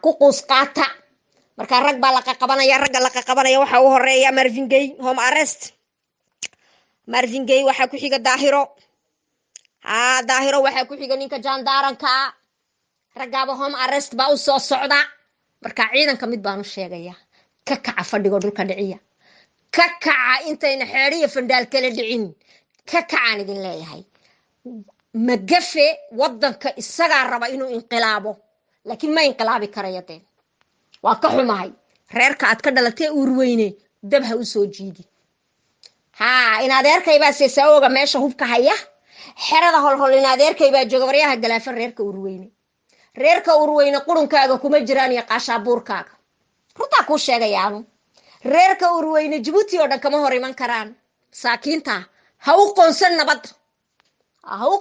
ku qusqaata marka rag baa la qabanaya waxa uu horeeya Marvin Gaye home arrest Marvin Gaye waxa ku xiga daahiro waxa ku xiga ninka jandaranka ragaba home arrest baa u soo socda marka ciidanka mid baan u sheegaya ka kaca fadhigo dhulka dhiciya ka kaca intayna xeeriyo fandaal kala dhicin ka kacaan idin leeyahay magafe wadanka isaga raba inuu inqilaabo laakiin ma inqilaabi karayadeen waa ka xumahay reerka aad ka dhalatay urweyne dabha u soo jiidi in adeerkay baa seesaawoga meesha hubka haya xerada holhol in adeerkay baa jooga waryaha galaafa reerka urweyne qurunkaaga kuma jiraan iyo qaashaabuurkaaga runtaa ku sheegayaanu reerka urweyne Djibouti oo dhan kama hor iman karaan saakiinta ha u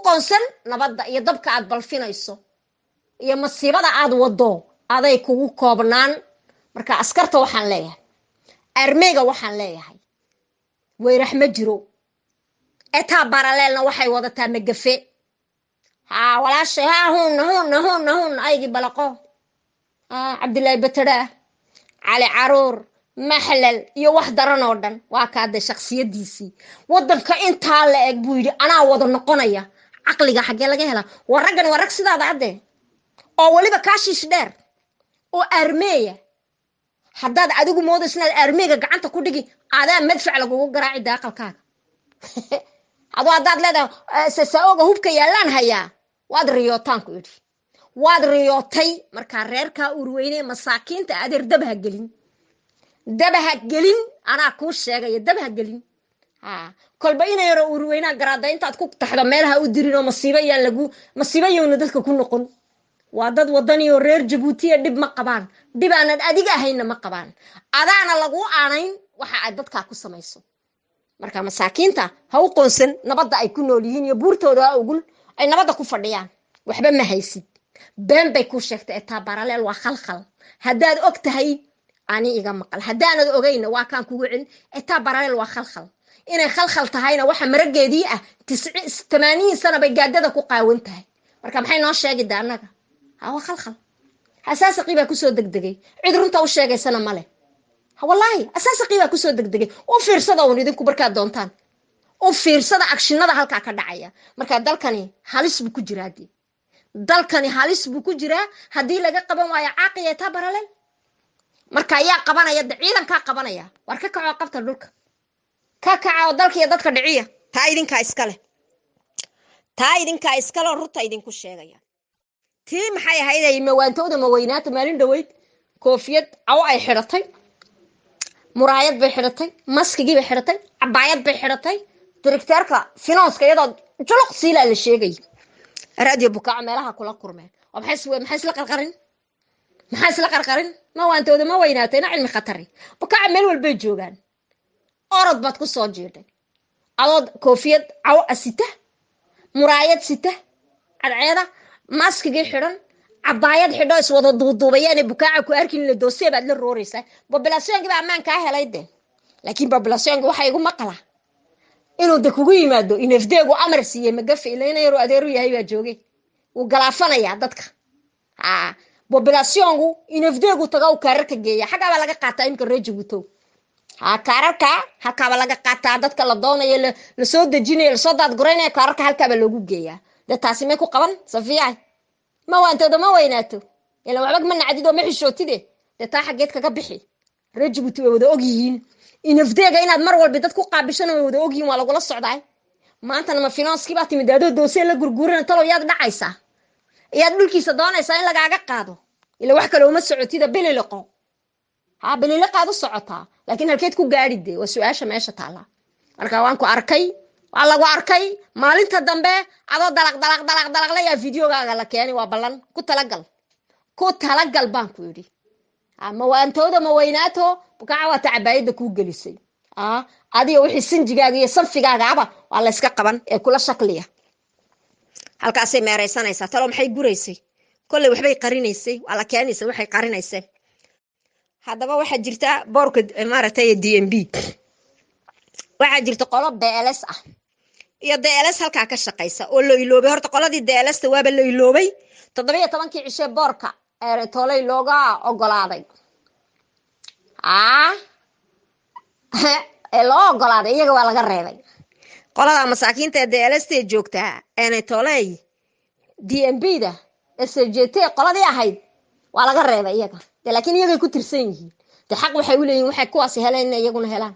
qoonsan nabadda iyo dabka aad balfinayso iyo masiibada aad wado aday kugu koobnaan marka askarta waxaan leeyahay armeega waxaan leeyahay way raxma jiro eta parallelna waxay wadataa magafe walaashay hun aygi balaqo Cabdullaahi Batara Cali Caruur maxlal iyo wax daran oo dhan waa kaade shakhsiyadiisii wadanka inta la eg buu yiri ana wada noqonaya aqliga xagee laga hela waragan warag sidaada cadde oo waliba kaashish dheer oo armeeya haddaad adigu moodasnaad armeega gacanta ku dhigi adaa madfac lagugu garaaci daaqalkaaga haddaad leedahay sasaoga hubka yaalaan hayaa waad riyootaanku idhi waad riyootay markaa reerkaa urweyne masaakiinta adeer dabaha gelin anaa kuu sheegaya dabaha gelin kolba inay yaro urweynaa garaada intaad ku taxdo meelaha u dirin oo masiibo yowna dadka ku noqon waa dad wadaniyo reer Djibouti dib ma qabaan dib aanad adiga ahayna ma qabaan adaana lagu aanayn waxa ay dadka ku samayso marka masaakiinta ha u qoonsan nabadda ay ku nool yihiin iyo buurtooda ugul ay nabadda ku fadhiyaan waxba ma haysid been bay ku sheegtay eta parallel waa khalkhal haddaad og tahay ani iga maqal haddaanad ogayna waa kaan kugu celin eta parallel waa khalkhal inay khalkhal tahayna waxa marageedii 80 sano bay gaadada ku qaawan tahay marka maxay noo sheegi daanaga khalkhal asaasi baa ku soo degdegay cid runta u sheegaysana male wallahi asaasi baa ku soo degdegay oo fiirsada oo idinku barka doontaan oo fiirsada akshinada halka ka dhacaya marka dalkani halis buu ku jiraa hadii laga qaban waayo caaqiyata parallel marka ayaa qabanaya ciidanka qabanaya war ka kaco qabta dhulka ka kaco dalka iyo dadka dhiciya taa idinka iskale runta idinku sheegaya tii maxay ahayd ay mawaantooda maweynaata maalin dhaweyd koofiyad aw ay xiratay muraayad bay xiratay maskigi bay xiratay cabaayad bay xiratay directorka finance iyadoo juluq siila la sheegay radio buka meelaha kula kurmeen oo maxay isla qarqarin mawaantooda maweynaata ina cilmi khatari buka meel walba joogan orod baad ku soo jeeday adood koofiyad aw asita muraayad sita cadceeda maskigi xiran cabaayad xidho is wada duuduubayeen bukaaca ku arkin la doosay baad la rooraysaa population ba amaan ka helayde laakiin population waxa igu maqla inuu kugu yimaado inafdeegu amar siiyay magafe ilayna yaro adeeru yahay baa joogay uu galaafanaya dadka population inafdeegu tagaa kaararka geeya xagaa laga qaataa in ka reejibuto kaararka halka laga qaataa dadka la doonayo la soo dejinayo la soo daad gureynaya kaararka halka ba loogu geeyaa taasi ma ku qaban safiya ma waantooda ma weynaato ila waxba ma nacdido ma xishootide taa xageed kaga bixi Djibouti way wada ogyihiin inafdeega inaad mar walba dad ku qaabishan way wada ogyihiin waa lagu la socday maanta ma finance baa timidaado doosay la gurguurana talo yaad dhacaysa yaad dhulkiisa doonaysa in lagaaga qaado ila wax kale uma socotida biliqo biliqaad u socotaa laakiin halkeed ku gaadhide waa su'aasha meesha taala marka waan ku arkay waa lagu arkay maalinta dambe adoo dalaq la yaa videogaaga la keenay waa ballan ku talagal baan ku yiri ama waantooda ma weynaato bukaa waa tacabayada ku gelisay adiga wixii sinjigaaga iyo sanfigaagaaba waa la iska qaban ee kula shakliya halkaasay meeraysanaysaa talo maxay guraysay kolley waxbay qarinaysay waa la keenaysay waxay qarinaysay haddaba waxaa jirta boorka maaragtay DMB waxaa jirta qolo DLS ah iyo DLS halkaa ka shaqaysa oo la iloobay horta qoladii DLS waaba la iloobay 17 cishe boorka tolay looga ogolaaday loo ogolaaday iyaga waa laga reebay qolada masaakiinta ee DLS joogta tolay DMB da SJT qoladii ahayd waa laga reebay iyaga laakiin iyagay ku tirsan yihiin xaq waxay u leeyihiin waxay kuwaas heleen iyaguna helaan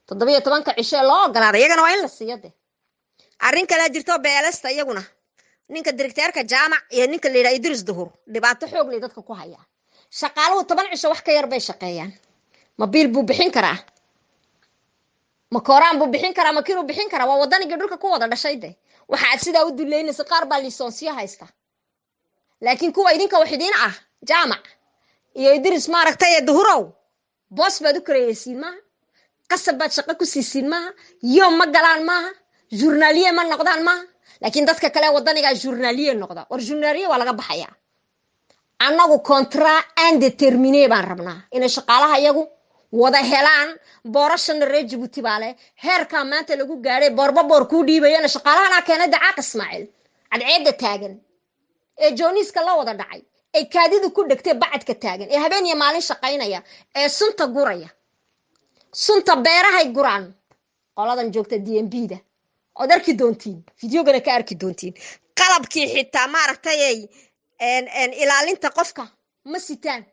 17 cishe loo ogolaaday iyagana waa in la siiyo arrin kale jirto beelasta iyaguna ninka directorka jaamac iyo ninka la yiraahdo Idris Duhur dhibaato xoog leh dadka ku haya shaqaaluhu 10 cisho wax ka yar bay shaqeeyaan ma biil buu bixin karaa ma kooraan buu bixin karaa ma kiru bixin karaa waa wadaniga dhulka ku wada dhashayde waxa sida u duleynaysa qaar baa lisensiya haysta laakiin kuwa idinka waxidiin ah jaamac iyo Idris maaragtay Duhurow boss baad u kareeysiin ma qasab baad shaqo ku siisiin ma iyo ma galaan ma journalier ma noqdaan ma laakiin dadka kale wadaniga journalier noqda war journalier waa laga baxaya annagu contrat indéterminé baan rabnaa in shaqaalaha iyagu wada helaan boorashan Djibouti baale heerka maanta lagu gaaray boor ku dhiibayana shaqaalahana keenay Dacaaq Ismaaciil cadceeda taagan ee jooniska la wada dhacay ee kaadidu ku dhagtay bacadka taagan ee habeen iyo maalin shaqaynaya ee sunta guraya sunta beerahay guraan qoladan joogta DMB da oo arki doontiin videogana ka arki doontiin qalabkii xitaa maaragtay ilaalinta qofka ma sitaan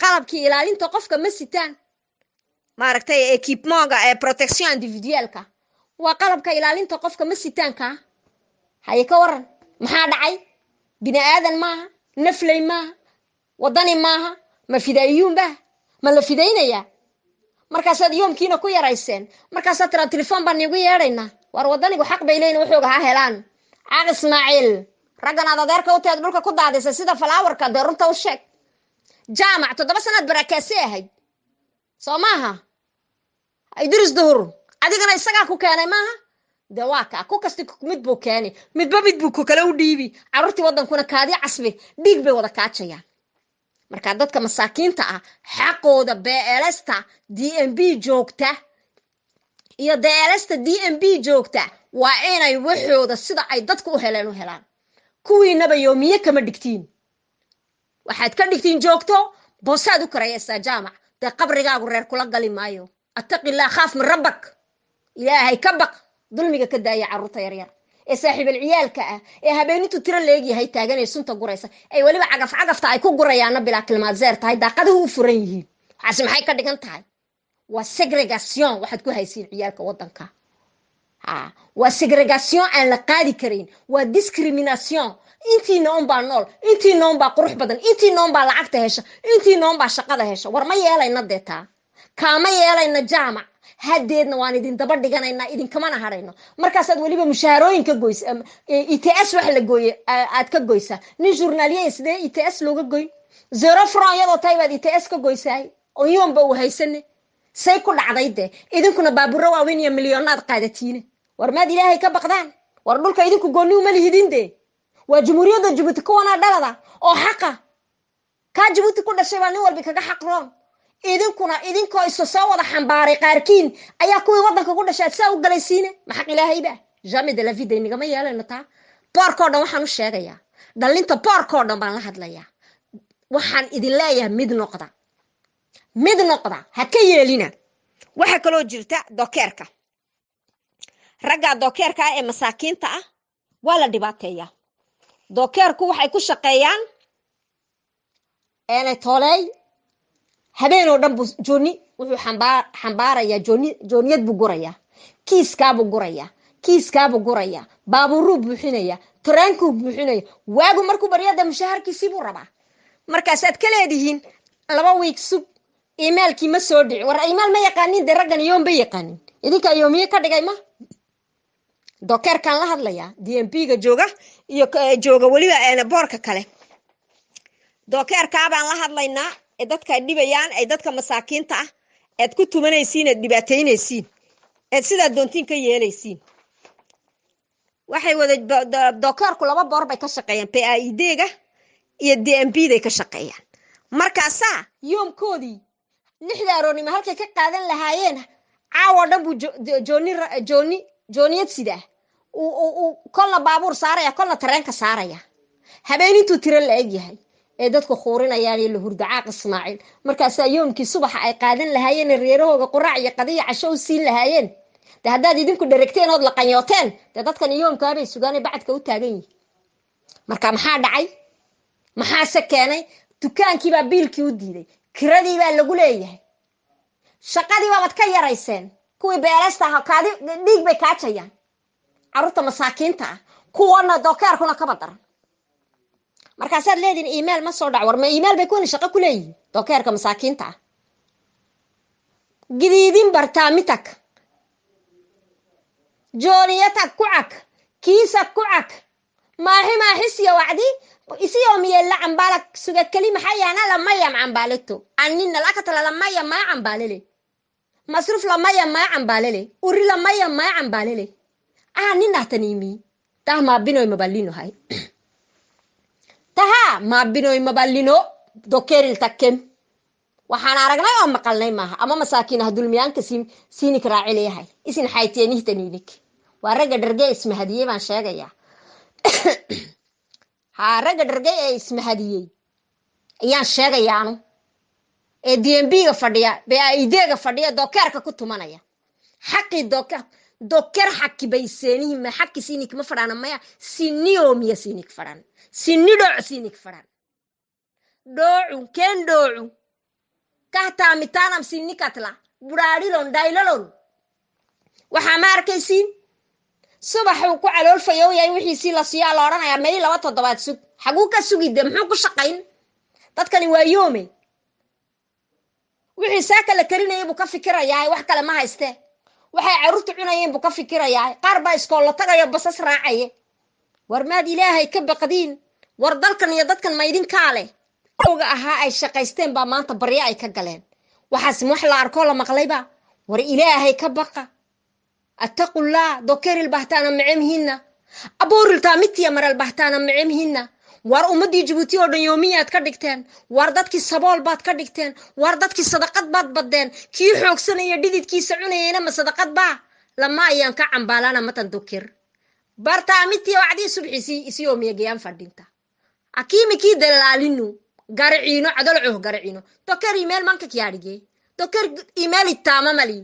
qalabkii ilaalinta qofka ma sitaan maaragtay equipment-ga ee protection individualka waa qalabka ilaalinta qofka ma sitaanka haye ka waran maxaa dhacay bini aadan maaha naflay maaha wadani maaha ma fidaayuun ba ma la fidaynaya markaasaad yoomkiina ku yarayseen markaasaad tira telefoon baan igu yeedhaynaa war wadanigu xaq bay leeyihiin wuxuu ha helaan Caaq Ismaaciil raggan aad adeerka u taad dhulka ku daadisay sida falaawarka de runta u sheeg jaamac 7 sanad barakaasi ahayd soo maaha Idris Duhur adigana isaga ku keenay maaha de waa ka ku kasti mid buu keenay midba mid buu ku kala u dhiibi carruurtii wadankuna kaadi casbi dhiig bay wada kaacayaan marka dadka masaakiinta ah xaqooda beelasta DMB joogta iyo beelasta DMB joogta waa inay waxooda sida ay dadku u helaan kuwiinaba yoomiye kama dhigtiin waxaad ka dhigtiin joogto boosaad u karaysaa jaamac de qabrigaagu reer kula gali maayo attaqillah khaaf min rabbak ilaahay ka baq dulmiga ka daaya carruurta yaryar ee saaxiib ciyaalka ah ee habeenintu tiro leeyahay taaganay sunta guraysa ay waliba cagafta ay ku gurayaan bila kilmaad zeer tahay daaqaduhu u furan yihiin waxaas maxay ka dhigan tahay waa segregation waxaad ku haysiin ciyaalka wadanka waa segregation aan la qaadi karin waa discrimination intii noon baa nool intii noon baa qurux badan intii noon baa lacagta hesha intii noon baa shaqada hesha war ma yeelayna deetaa kaama yeelayna jaamac hadeedna waan idin daba dhiganaynaa idin kamana harayno markaasaad waliba mushaharooyinka goys ETS wax la gooyay aad ka goysa nin journalier sidee ETS looga gooy 0 franc yadoo taybaad ETS ka goysay oo yoomba u haysanay say ku dhacday de idinkuna baaburo waaweyn iyo milyoonad qaadatiina war maad ilaahay ka baqdaan war dhulka idinku gooni uma lihidin de waa jumhuuriyadda Djibouti kuwana dhalada oo xaqa ka Djibouti ku dhashay baa nin walba kaga xaq roon idinkoo isu soo wada xambaaray qaarkiin ayaa kuwii wadanka ku dhashay saa u galaysiine ma xaq ilaahay ba jamais de la vie nigama yeelayno taa boorkoo dhan waxaan u sheegayaa dhalinta boorkoo dhan baan la hadlayaa waxaan idin leeyahay mid noqda ha ka yeelina waxa kaloo jirta dokeerka ragga dokeerka ee masaakiinta ah waa la dhibaateeyaa dokeerku waxay ku shaqeeyaan tolay habeenoo dhan buu jooni wuxuu xambaarayaa jooniyad buu gurayaa kiiskaabuu gurayaa baabuuruu buuxinaya tareenkuu buuxinaya waagu markuu baryada mushaharkiisii buu rabaa markaasaad ka leedihiin 2 week sug emailkii ma soo dhici war email ma yaqaanin de raggan yoom bay yaqaanin idinka yoomiye ka dhigay ma dokeerkan la hadlayaa DMB ga jooga waliba boorka kale dokeerka baan la hadlaynaa ee dadka dhibayaan ay dadka masaakiinta ah aad ku tumanaysiin aad dhibaataynaysiin aad sidaa doontiin ka yeelaysiin waxay wada dokeerku laba boor bay ka shaqeeyaan PAID-ga iyo DMP-day ka shaqeeyaan markaasaa yoomkoodii 6 aroornimo halkay ka qaadan lahaayeen caawa dhan buu jooniyad sidaa uu kolna baabuur saaraya kolna tareenka saaraya habeenintuu tiro la eg yahay ee dadku khuurinayaan iyo la hurdacaaq Ismaaciil markaasaa yoomkii subaxa ay qaadan lahaayeen reerahooga quraac iyo qadiya casho u siin lahaayeen haddaad idinku dhareegteen ood la qanyooteen dadkan yoomkaa bay sugaanay bacadka u taagan yihiin marka maxaa dhacay maxaase keenay dukaankii baa biilkii u diiday kiradii baa lagu leeyahay shaqadii baad ka yarayseen kuwii beelasta ah kaadi dhiig bay kaajayaan carruurta masaakiinta ah kuwana dokeerkuna ka badaran markaasaad leediin email ma soo dhac war ma email bay kuwani shaqo ku leeyihiin dokeerka masaakiinta ah gidiidin bartaa mitak jooniyatak kucak kiisak kucak maaxisiya wacdi isiyoomiye la cambalak suga kalima xayaana lamaya cambalito annina lakatala lamaya ma cambalele masruf lamaya ma cambalele uri lamaya ma cambalele annina tanimi tah ma binoy maballino hay taha ma binoy maballino dokeril takem waxaan aragnay oo maqalnay maaha ama masaakiinaha dulmiyaanka siinik raacileeyahay isin xayteenihtaniinik waa raga dhargay ismahadiyey baan sheegayaa ha raga dhargay ee ismahadiyey ayaan sheegayaanu ee DMP-ga fadhiya PAID-ga fadhiya dokeerka ku tumanaya xaqi doker xaqi bay seenihi ma xaqi siinik ma fadhana maya siniyoomiya siinik fadhan sinido siinik fadhan doocu ken doocu kahta mitanam sinikatla buraadilon daylalon waxa ma arkaysiin subaxu ku calool fayowyay wixii si la siyaa la oranaya meel 2 toddobaad sug xagu ka sugide muxuu ku shaqayn dadkani waa yoome wixii saaka la karinayay buu ka fikirayaa wax kale ma hayste waxay carruurtu cunayeen buu ka fikirayaa qaar baa iskool la tagayo basas raacaye war maad ilaahay ka baqdiin war dalkan iyo dadkan ma idin kaale oga ahaa ay shaqaysteen baa maanta barya ay ka galeen waxaas wax la arko la maqlayba war ilaahay ka baqa attaqullah dokeril bahtaana macamhina abuuril taamitiya maral bahtaana macamhina war ummadii Djibouti oo dhan yoomiyaad ka dhigteen war dadkii sabool baad ka dhigteen war dadkii sadaqad baad badeen kii xoogsanaya dhididkiisa cunayna ma sadaqad baa lama ayaan ka cambalana matan doker bartaamitiya wacdi subxisi isiyoomiya gayaan fadhinta akimi ki dalaalinu garciino cadalco garciino doker email manka kiyadige doker email itamamali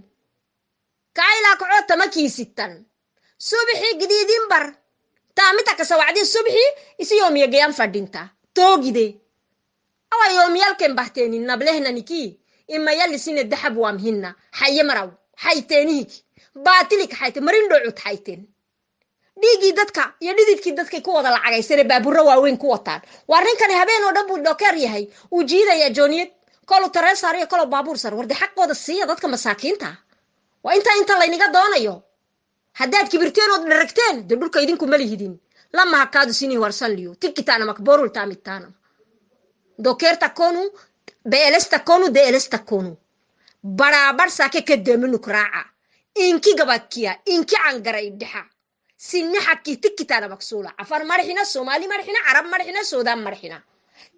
kaila ko tamakiisitan subxi gididin bar taamita ka sawacdi subxi isiyoomiya gayaan fadhinta toogide awa yoomiyalken bahteenin nablehna niki imma yalisina dahab wamhinna hayamaraw hayteenihi baatilik hayte marin dhocud hayteen dhigi dadka iyo dhididkii dadkay ku wada lacagaysay baaburro waaweyn ku wataan war ninkan habeen oo dhan buu doker yahay uu jiidaya jooniyad kolo tareesar iyo kolo baabuur sar wardi xaqooda siiya dadka masaakiinta waa inta la iniga doonayo haddaad kibirteen oo dharagteen de dhulka idinku malihidin lama hakaadu sini warsan liyo tikitaana makborul taamitaana dokerta konu beelesta konu deelesta konu barabar saake kademinu kraaca inki gabakiya inki angara idha sinni xaqi tikitaana maksula afar marxina Soomaali marxina Arab marxina Suudaan marxina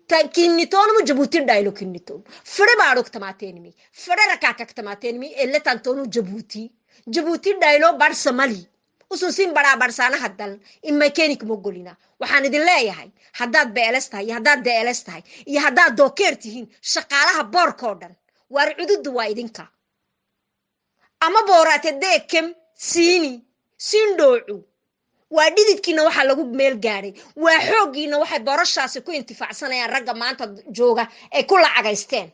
takinitoon mu Djibouti dhaylo kinitoon fure baadog tamaateeni fure rakakak tamaateeni elle tantoonu Djibouti dhaylo bar Somali ususin barabar saana hadal imma keenik mogolina waxaan idin leeyahay haddaad beelestahay iyo haddaad deelestahay iyo haddaad doker tihiin shaqaalaha boorkoo dhan war cududu waa idinka ama boorate deekem siini sindoocu waa dhididkiina waxa lagu meel gaaray waa xoogiina waxay barashaasi ku intifaacsanayaan ragga maanta jooga ay ku lacagaysteen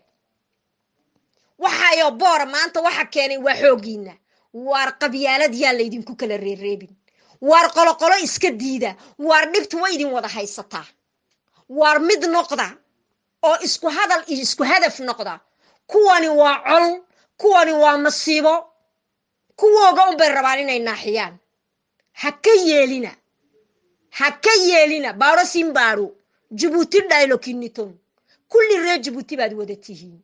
waxayo boor maanta waxa keenay waa xoogiina war qabyaalad yaa la idinku kala reereebin war qoloqolo iska diida war dhibtu way idin wada haysataa war mid noqda oo isku hadal iyo isku hadaf noqda kuwani waa col kuwani waa masiibo kuwooga u bay rabaan inay naaxiyaan haka yeelina baaro Simbaru Djibouti dhaylo kiniton kulli reer Djibouti baad wada tihiin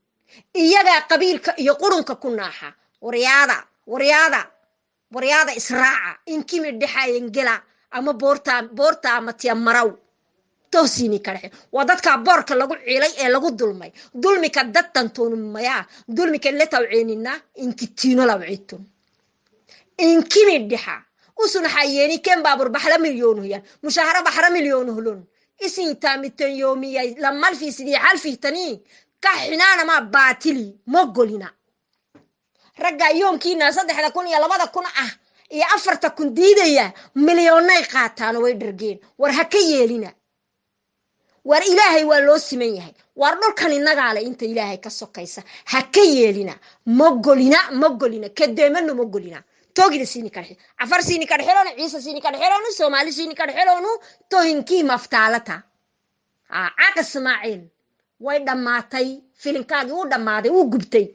iyaga qabiilka iyo qurunka ku naaxa waryaada israaca inkimi dhexayen gela ama boorta ama tiya maraw toosini kale waa dadka boorka lagu ciilay ee lagu dulmay dulmika dadtan toonmaya dulmika la tawciinina inkitino la wicito inkimi dhexa usuna xayeeni kan baabur baxla milyoon hoyan mushahara baxra milyoon holon isin taamitan yoomiya lamal fi sidii hal fi tani ka xinaana ma baatili mogolina ragga yoomkiina 3,000 iyo 2,000 ah iyo 4,000 diidaya milyoonay qaataan way dhargeen war ha ka yeelina war ilaahay waa loo siman yahay war dhulkan inaga leh inta ilaahay ka sokaysa ha ka yeelina mogolina kadeemano mogolina toogida siini karxi afar siini karxeelona ciisa siini karxeelona Soomaali siini karxeelona tohinkii maftaalata caaq Ismaaciil way dhamaatay filinkaagi uu dhamaaday uu gubtay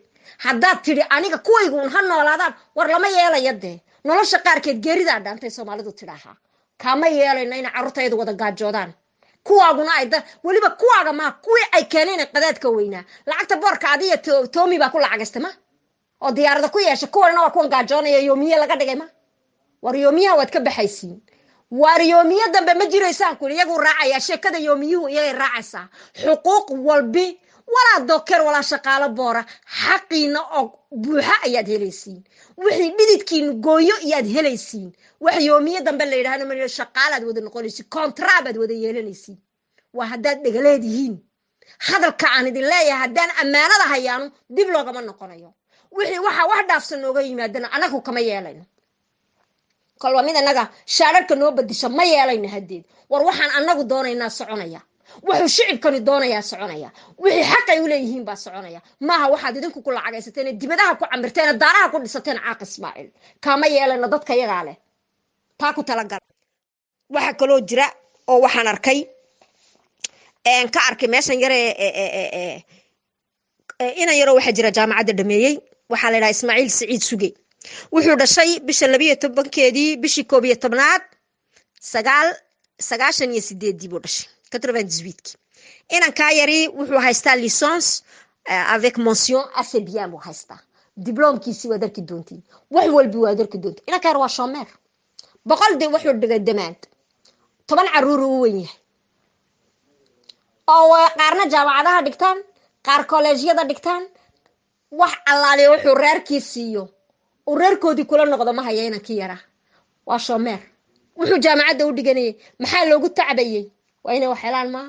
haddaad tiri aniga kuwaygu ha noolaadaan war lama yeelayade nolosha qaarkeed geerida dhaantay Soomaalidu tidaaha kama yeelayna in carruurtaydu wada gaajoodaan kuwaaguna ayda waliba kuwaaga ma kuwii ay keeneen qadaadka weynaa lacagta boorka adiga toomi baa ku lacagastama oo diyaarada ku yeesha kuwana waa kuwan gaajoonaya yoomiye laga dhigay ma war yoomiyaha waad ka baxaysiin war yoomiye dambe ma jiraysaan ku iyagu raacaya sheekada yoomiyuhu iyay raacaysaa xuquuq walbi wala doker wala shaqaale boora xaqiina oo buuxa ayaad helaysiin wixii dhididkiin gooyo ayaad helaysiin wax yoomiye dambe la yiraahdo ma shaqaalaad wada noqonaysi kontraabad wada yeelanaysiin waa haddaad dhagaleedihiin hadalka aan idin leeyahay haddaan ammaanada hayaano dib loogama noqonayo wixii waxa wax dhaafsan nooga yimaadana anagu kama yeelayno kolba mid anaga shaararka noo badisha ma yeelayno hadeed war waxaan anagu doonaynaa soconaya wuxuu shicibkani doonayaa soconaya wixii xaq ay u leeyihiin baa soconaya maaha waxaad idinku ku lacagaysateen dibadaha ku camirteen daaraha ku dhisateen caaq Ismaaciil kama yeelayno dadka iyaga leh taa ku talagal waxa kaloo jira oo waxaan arkay ka arkay meeshan yare ina yaro waxa jira jaamacadda dhameeyay waxa la yiraahdaa Ismaaciil Saciid Suge wuxuu dhashay bisha 12keedii bishii 11aad 998 buu dhashay 98 inan ka yari wuxuu haystaa licence avec mention assez bien buu haystaa diplôme-kiisi waa darki doontiin wax walba waa darki doontiin inan ka yar waa chômeur boqol de wuxuu dhigay damaad 10 caruur uu weyn yahay oo qaarna jaamacadaha dhigtaan qaar kolleejyada dhigtaan wax allaale wuxuu reerkiisa iyo reerkoodii kula noqdo ma haya inan ka yara waa chômeur wuxuu jaamacadda u dhiganayay maxaa loogu tacbayay waa inay wax helaan ma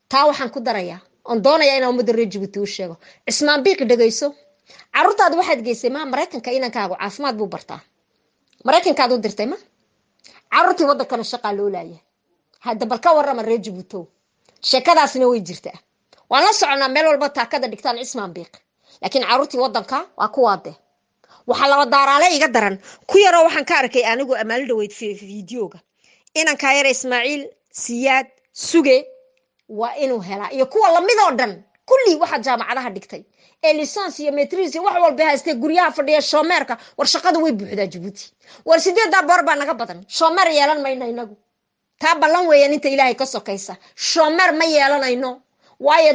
taa waxaan ku darayaa on doonaya inaan umada reer Djibouti u sheego Ismaan Biiq dhageyso carruurtaadu waxaad geysay ma Mareykanka inankaagu caafimaad buu bartaa Mareykankaad u dirtay ma carruurtii waddankana shaqa loo laayay hadda bal ka warrama reer Djibouti sheekadaasina way jirtaa waan la soconaa meel walba taakada dhigtaan Ismaan Biiq laakiin carruurtii waddanka waa kuwaade waxa la wadaaraale iga daran ku yaro waxaan ka arkay anigu amaal dhaweyd fiidiyooga inanka yar Ismaaciil Siyaad Suge waa inuu helaa iyo kuwa lamid oo dhan kulli waxa jaamacadaha dhigtay ee licence iyo maîtrise wax walba haystay guryaha fadhiya shoomeerka war shaqadu way buuxdaa Djibouti war 8 boor baa naga badan shoomeer yeelan mayna inagu taa ballan weeyaan inta Ilaahay ka sokaysa shoomeer ma yeelanayno waayo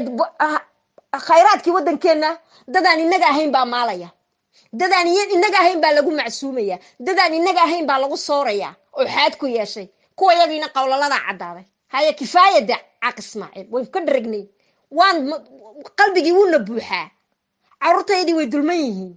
khayraadkii waddankeena dadaan inaga ahayn baa maalaya dadaan inaga ahayn baa lagu macsuumaya dadaan inaga ahayn baa lagu sooraya oo xaad ku yeeshay kuwa yagiina qowlalada cadaaday haya kifaayada caaq Ismaaciil way ka dharagnay waan qalbigii wuu buuxaa carruurtaydii way dulman yihiin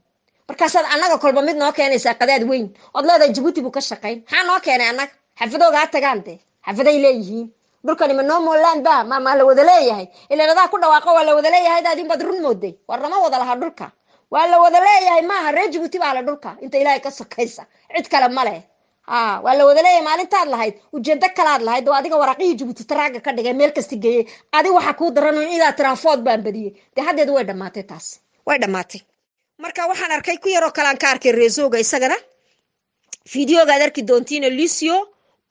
markaasaad anaga kolba mid noo keenaysaa qadaad weyn oo leedahay Djibouti buu ka shaqeyn maxaa noo keenay anaga xafadooga tagaante xafaday leeyihiin dhulkani ma noo moolaan ba ma la wada leeyahay ilaa ku dhawaaqo waa la wada leeyahay daadin bad run mooday war lama wada laha dhulka waa la wada leeyahay maaha reer Djibouti baa la dhulka inta Ilaahay ka sokaysa cid kale ma leh waa la wada leeyahay maalintaad lahayd ujeedo kalaad lahayd oo adiga waraqii Djibouti taraaga ka dhigay meel kasta geeyay adiga waxa ku daran in ila tirafood baan badiyay hadeed way dhamaatay taas way dhamaatay marka waxaan arkay ku yaro kala ka arkay reesooga isagana fiidiyooga aad arki doontiin Lucio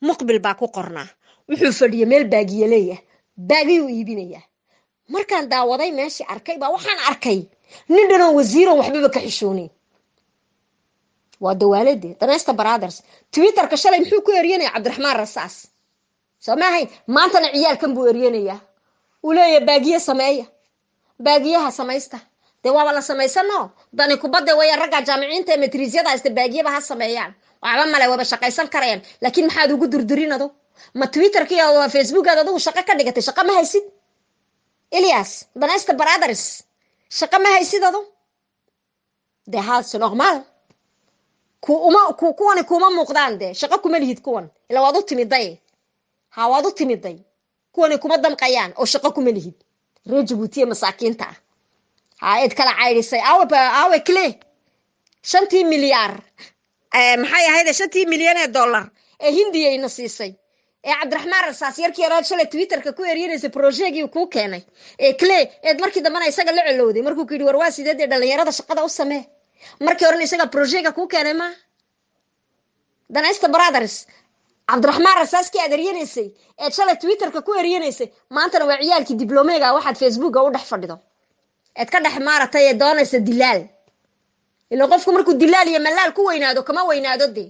muqbil baa ku qornaa wuxuu fadhiyay meel baagiye leeyahay baagiyu iibinaya markaan daawaday meeshii arkay baa waxaan arkay nin dhanoo wasiiro waxba ka xishoonay waa dawladda Danesta Brothers Twitter ka shalay muxuu ku eryanay Cabdiraxmaan Rasaas samahay maantana ciyaalkan buu eryanaya uu leeyahay baagiye sameeya baagiyaha sameeysta de waa la samaysano dani kubadda way ragga jaamiciinta ee matriisyada istabaagiyaba ha sameeyaan waxba male waba shaqaysan karayaan laakiin maxaad ugu durdurinado ma twitterka iyo facebookaada adigu shaqo ka dhigatay shaqo ma haysid Elias danaysta brothers shaqo ma haysid ado de haas normal kuwani kuma muuqdaan de shaqo kuma lihid kuwan ila waad u timiday ha waad u timiday kuwani kuma damqayaan oo shaqo kuma lihid reer Djibouti masaakiinta ha id kala cayrisay awe kle 5 milyaar maxay ahayd 5 milyan ee dollar ee Hindiya ina siisay ee Cabdiraxmaan Rasaas yarkii yaraad shalay Twitterka ku eriyay project-gii ku keenay ee kle markii dambana isaga la cilowday markuu kiri war waa sideed dhalinyarada shaqada u samee markii hore isaga project-ga ku keenay ma danaysta brothers Cabdiraxmaan Rasaas ki adeeyaneysay ee shalay Twitterka ku eriyay maantana waa ciyaalkii diblomeega waxaad Facebook-ga u dhex fadhido eed ka dhex maaratay ee doonaysa dilaal ila qofku markuu dilaal iyo malaal ku weynaado kama weynaado de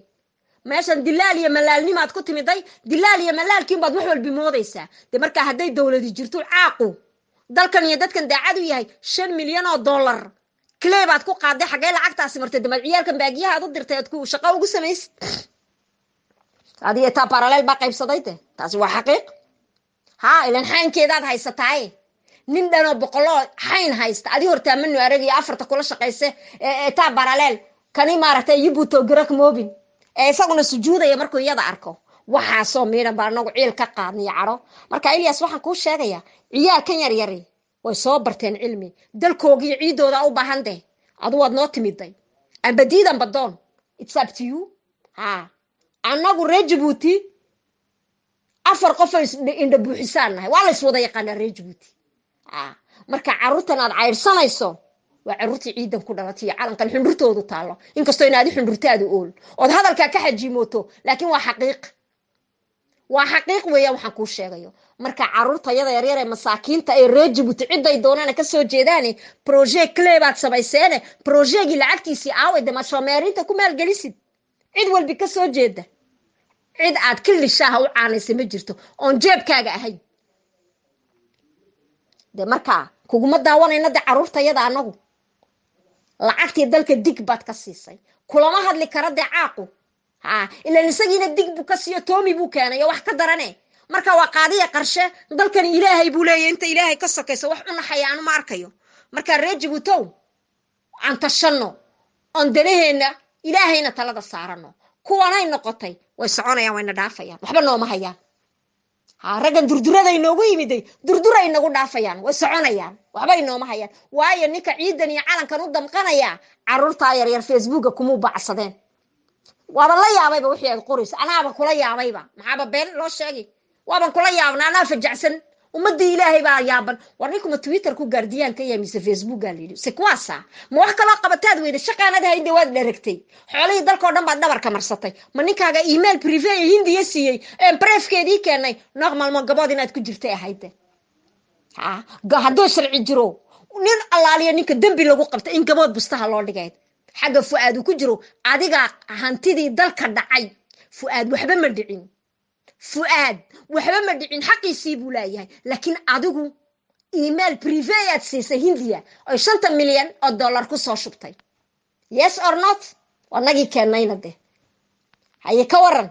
meeshan dilaal iyo malaalnimaad ku timiday dilaal iyo malaalkiin baad wax walba moodaysaa de marka haday dawladii jirto caaqo dalkan iyo dadkan daacad u yahay 5 milyan oo dollar kleebaad ku qaaday xagee lacagtaasi martay damac ciyaalkan baagiyaha aad u dirtay aad ku shaqo ugu sameys adiga ta parallel ba qaybsaday taasi waa xaqiiq ha ilan xaynkeedaad haysataay nin dhano boqolo xayn haysta adi horta manu aragay afarta kula shaqeyse ta parallel kani maartay yibuto garak moobin isaguna sujuudaya markuu iyada arko waxa soo meeran baa nagu ciil ka qaadnay caro marka Elias waxaan ku sheegaya ciyaalkan yar yar way soo barteen cilmi dalkoogii ciidooda u baahanday adu wad noo timiday aan badiidan badoon it's up to you ha anagu reer Djibouti afar qof indha buuxisaanahay waa la iswada yaqaan reer Djibouti marka caruurtan aad cayrsanayso waa caruurtii ciidan ku dhalatay calankan xundurtoodu taalo inkastoo inaad xundurtaadu ool oo hadalka ka xajimoto laakiin waa xaqiiq weeyaan waxaan ku sheegayo marka caruurta yada yar yar ee masaakiinta ee reer Djibouti ciday doonaan ka soo jeedaan project kleebaad sameeyeen project-gii lacagtiisii aawada ma shoomeerinta ku meel galisid cid walba ka soo jeeda cid aad kilishaha u caanaysa ma jirto oon jeebkaaga ahay de marka kuguma daawanayna de caruurta yada anagu lacagtii dalka dig baad ka siisay kulama hadli kara de caaqo ila isagiina dig buu ka siiyo Tommy buu keenay wax ka darane marka waa qaadiya qarshe dalkan Ilaahay buu leeyahay inta Ilaahay ka sokayso wax una xayaan ma arkayo marka reer Djibouti aan tashano on danaheena Ilaahayna talada saarano kuwanay noqotay way soconayaan wayna dhaafayaan waxba nooma hayaan ragan durdurada inoogu yimiday durdura inagu dhaafayaan way soconayaan waxba inooma hayaan waayo ninka ciidan iyo calankan u damqanaya caruurta yar yar Facebook-ga kuma bacsadeen waaba la yaabayba wixii ay qoris anaaba kula yaabayba maxaaba been loo sheegay waaban kula yaabnaa anaa fajacsan ummadii Ilaahay baa yaaban warninkuma Twitter ku gaardiyaan ka yaamiisa Facebook-ga leeyo si kuwaasa ma wax kala qabataad weeyda shaqaanada hayde waad dheregtay xoolihii dalka oo dhan baad dhabarka marsatay ma ninkaaga email privé Hindiya siiyay prefkeedii keenay normal ma gabood inaad ku jirtay ahayde hadoo sharci jiro nin allaaliya ninka dambi lagu qabtay in gabood bustaha loo dhigay xaga Fuaad ku jiro adiga hantidii dalka dhacay Fuaad waxba ma dhicin Fuaad waxba ma dhicin xaqiisii buu leeyahay laakiin adigu email privé aad siisay Hindiya oo 5 milyan oo dollar ku soo shubtay yes or not wanagi keenayna de haye ka waran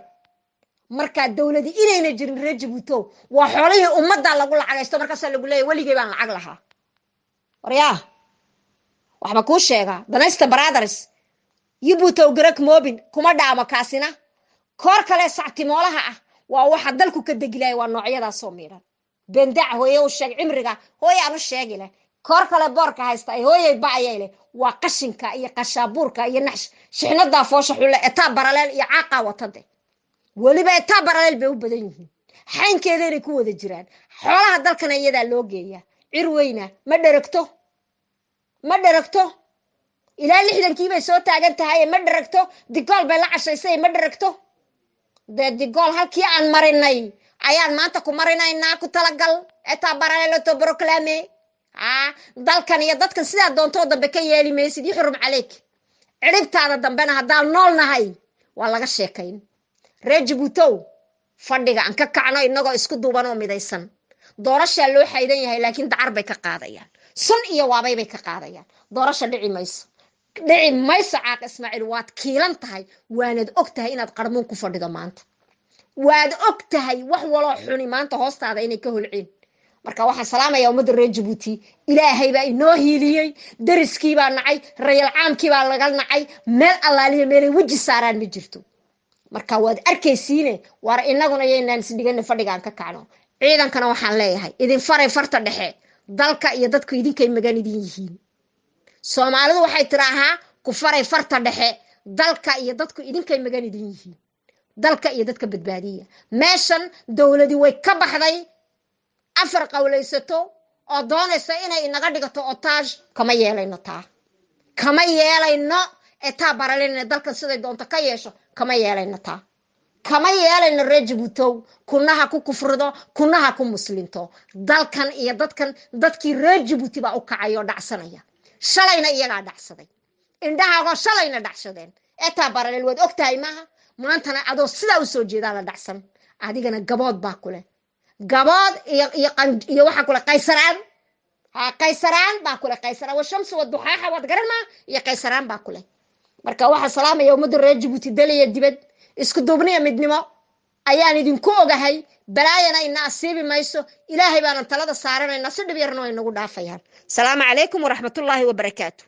marka dawladda inayna jirin reer Djibouti waa xoolihii ummadda lagu lacagaysto markaas lagu leeyahay waligay baan lacag lahaa waryaa waxba ku sheega danaysta brothers Djibouti garak moobin kuma dhaama kaasina koor kale sactimoolaha ah waa waxa dalku ka degilay waa noocyada soo miiran bendac hooyo u sheeg cimriga hooyo aanu sheegile koor kale boorka haysta ay hooyay bacayay waa qashinka iyo qashaabuurka iyo naxsh shixnada foosha xule eta parallel iyo caaqa watade waliba eta parallel bay u badan yihiin xaynkeedeena ku wada jiraan xoolaha dalkan iyada loo geeyaa cirweyna ma dheregto ilaa 60kii bay soo taagan tahay ma dheregto digool bay la cashaysay ma dheregto digool halkii aan marinay ayaan maanta ku marinaynaa ku talagal eta parallel to proclame dalkan iyo dadkan sida doonto dambe ka yeeli meesid xurum caleek ciribtaada dambena hadaan noolnahay waa laga sheekayn reer Djibouti fadhiga aan ka kacno inagoo isku duuban oo midaysan doorasha loo xaydan yahay laakiin dacar bay ka qaadayaan sun iyo waabay bay ka qaadayaan doorasho dhici mayso caaq ismaaciil waad kiilan tahay waanad og tahay inaad qarmuun ku fadhido maanta waad og tahay wax waloo xuni maanta hoostaada inay ka holceen marka waxaan salaamayaa ummadda reer jabuuti ilaahay baa inoo hiiliyey dariskii baa nacay rayal caamkii baa laga nacay meel allaaliya meelay weji saaraan ma jirto marka waad arkaysiine war inaguna yaynaan isdhigana fadhigaan ka kacno ciidankana waxaan leeyahay idin faray farta dhexe dalka iyo dadku idinkay magan idin yihiin soomaalidu waxay tiraahaa ku faray farta dhexe dalka iyo dadku idinkay magan idin yihiin dalka iyo dadka badbaadiya meeshan dawladii way ka baxday afar qawlaysato oo doonaysa inay inaga dhigato otaaj kama yeelayno taa kama yeelayno etaa baralina dalkan siday doonto ka yeesho kama yeelayno taa kama yeelayno reer jabuutow kunaha ku kufrido kunaha ku muslinto dalkan iyo dadkii reer jabuuti baa u kacay oo dhacsanaya shalayna iyagaa dhacsaday indhahaagoo shalayna dhacsadeen etaa baralil waad og tahay maaha maantana adoo sidaa u soo jeedaa la dhacsan adigana gabood baa kule gabood iyo waxa kule qaysaraan baa kule qaysaraan washamsu waduxaaxa waad garan maa iyo qaysaraan baa kule marka waxaa salaamaya ummadda reer jabuuti daliya dibad isku duubniya midnimo ayaan idinku ogahay balaayana ina asiibi mayso ilaahay baanan talada saaranayna si dhib yarna way nagu dhaafayaan salaamu calaykum waraxmatullaahi wabarakaatu